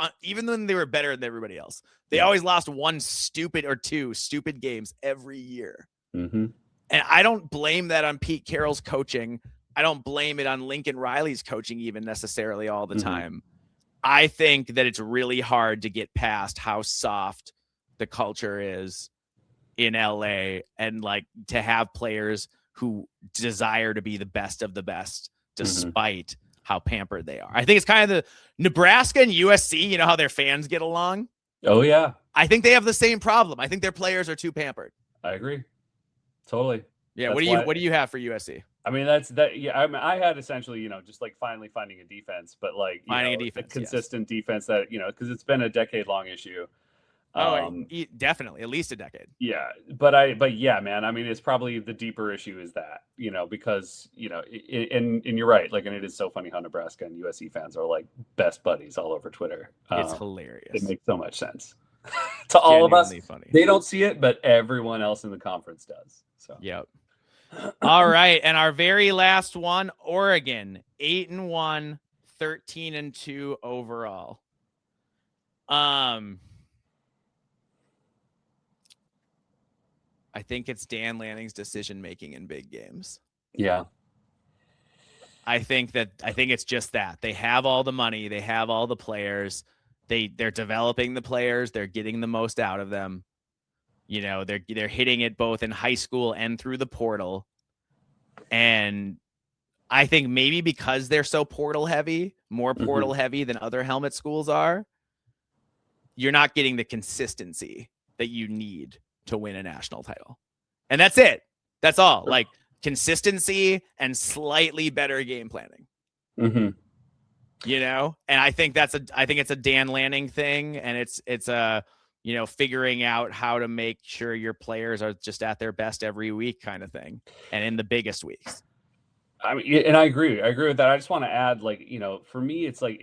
better than everybody else. They always lost one stupid or two stupid games every year. And I don't blame that on Pete Carroll's coaching. I don't blame it on Lincoln Riley's coaching even necessarily all the time. I think that it's really hard to get past how soft the culture is in LA and like to have players who desire to be the best of the best despite how pampered they are. I think it's kind of the Nebraska and USC, you know how their fans get along? Oh, yeah. I think they have the same problem. I think their players are too pampered. I agree. Totally. Yeah. What do you have for USC? I mean, yeah. I mean, I had essentially, just like finally finding a defense, but like finding a defense, a consistent defense that, because it's been a decade-long issue. Definitely, at least a decade. Yeah, but yeah, man. I mean, it's probably the deeper issue is that, because and you're right. Like, and it is so funny how Nebraska and USC fans are like best buddies all over Twitter. It's hilarious. It makes so much sense to all of us. Funny. They don't see it, but everyone else in the conference does. So yep. All right, and our very last one, Oregon, 8-1, 13-2 overall. I think it's Dan Lanning's decision making in big games. Yeah. I think it's just that. They have all the money, they have all the players. They're developing the players, they're getting the most out of them. They're hitting it both in high school and through the portal. And I think maybe because they're so portal heavy, more portal heavy than other helmet schools are, you're not getting the consistency that you need to win a national title. And that's it. That's all. Like consistency and slightly better game planning. And I think it's a Dan Lanning thing, and it's a figuring out how to make sure your players are just at their best every week kind of thing. And in the biggest weeks. I mean, and I agree with that. I just want to add, like, for me, it's like,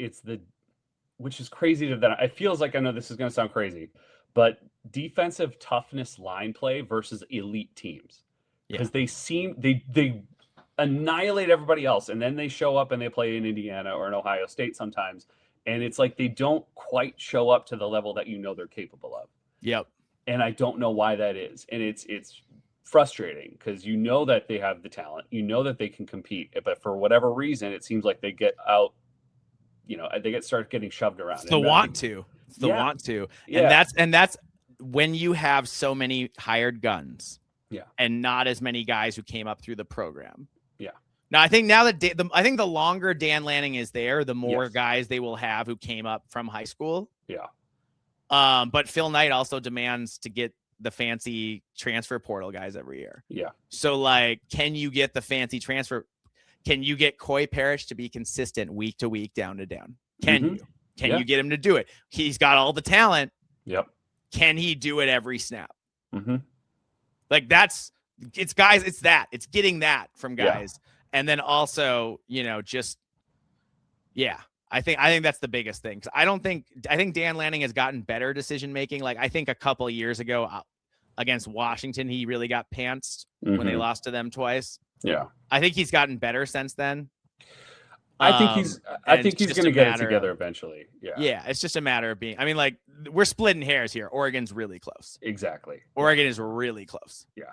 which is crazy that it feels like, I know this is going to sound crazy, but defensive toughness line play versus elite teams, because they annihilate everybody else, and then they show up and they play in Indiana or in Ohio State sometimes, and it's like they don't quite show up to the level that they're capable of. Yep. And I don't know why that is, and it's frustrating because that they have the talent, that they can compete, but for whatever reason, it seems like they get out. They start getting shoved around. It's the want to. And that's when you have so many hired guns. Yeah. And not as many guys who came up through the program. Yeah. No, I think now that I think the longer Dan Lanning is there, the more Yes. guys they will have who came up from high school. Yeah. But Phil Knight also demands to get the fancy transfer portal guys every year. Yeah. So like, can you get the fancy transfer? Can you get Coy Parrish to be consistent week to week, down to down? Can you? Can you get him to do it? He's got all the talent. Yep. Can he do it every snap? Mm-hmm. Like it's guys. It's getting that from guys. Yeah. And then also, just, I think that's the biggest thing. Cause I think Dan Lanning has gotten better decision-making. Like I think a couple of years ago against Washington, he really got pantsed when they lost to them twice. Yeah. I think he's gotten better since then. I think he's going to get it together eventually. Yeah. Yeah. It's just a matter of being, like we're splitting hairs here. Oregon's really close. Exactly. Oregon is really close. Yeah.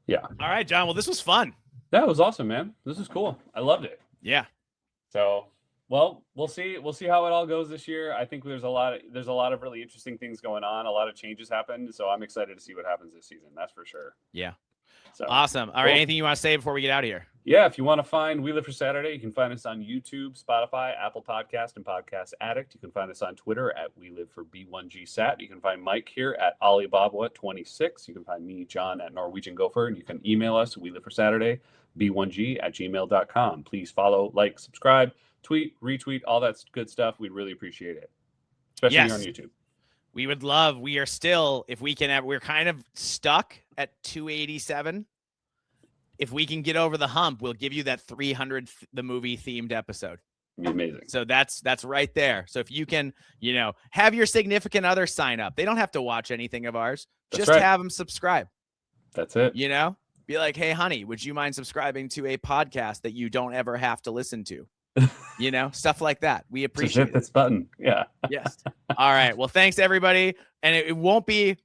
Yeah. All right, John. Well, this was fun. That was awesome, man. This is cool. I loved it. Yeah. So, well, we'll see how it all goes this year. I think there's a lot of really interesting things going on. A lot of changes happened, so I'm excited to see what happens this season. That's for sure. Yeah. So, awesome. All right. Anything you want to say before we get out of here? Yeah. If you want to find We Live for Saturday, you can find us on YouTube, Spotify, Apple Podcast, and Podcast Addict. You can find us on Twitter at We Live for B1GSat. You can find Mike here at Alibaba26. You can find me, John, at Norwegian Gopher, and you can email us, We Live for Saturday, b1g@gmail.com. Please follow, like, subscribe, tweet, retweet, all that good stuff. We'd really appreciate it, especially on YouTube. We are still, if we can we're kind of stuck at 287. If we can get over the hump, we'll give you that 300 the movie themed episode. Amazing. So that's right there. So if you can, have your significant other sign up. They don't have to watch anything of ours. Just have them subscribe. That's it. Be like, hey, honey, would you mind subscribing to a podcast that you don't ever have to listen to? Stuff like that. We appreciate it. Hit this button. Yeah. Yes. All right. Well, thanks everybody. And it won't be,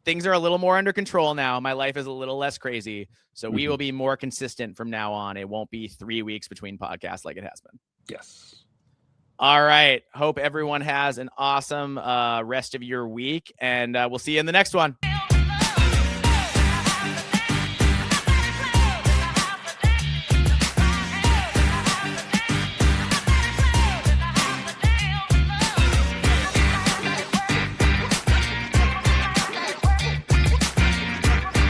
things are a little more under control now. My life is a little less crazy. So we will be more consistent from now on. It won't be 3 weeks between podcasts like it has been. Yes. All right. Hope everyone has an awesome rest of your week. And we'll see you in the next one.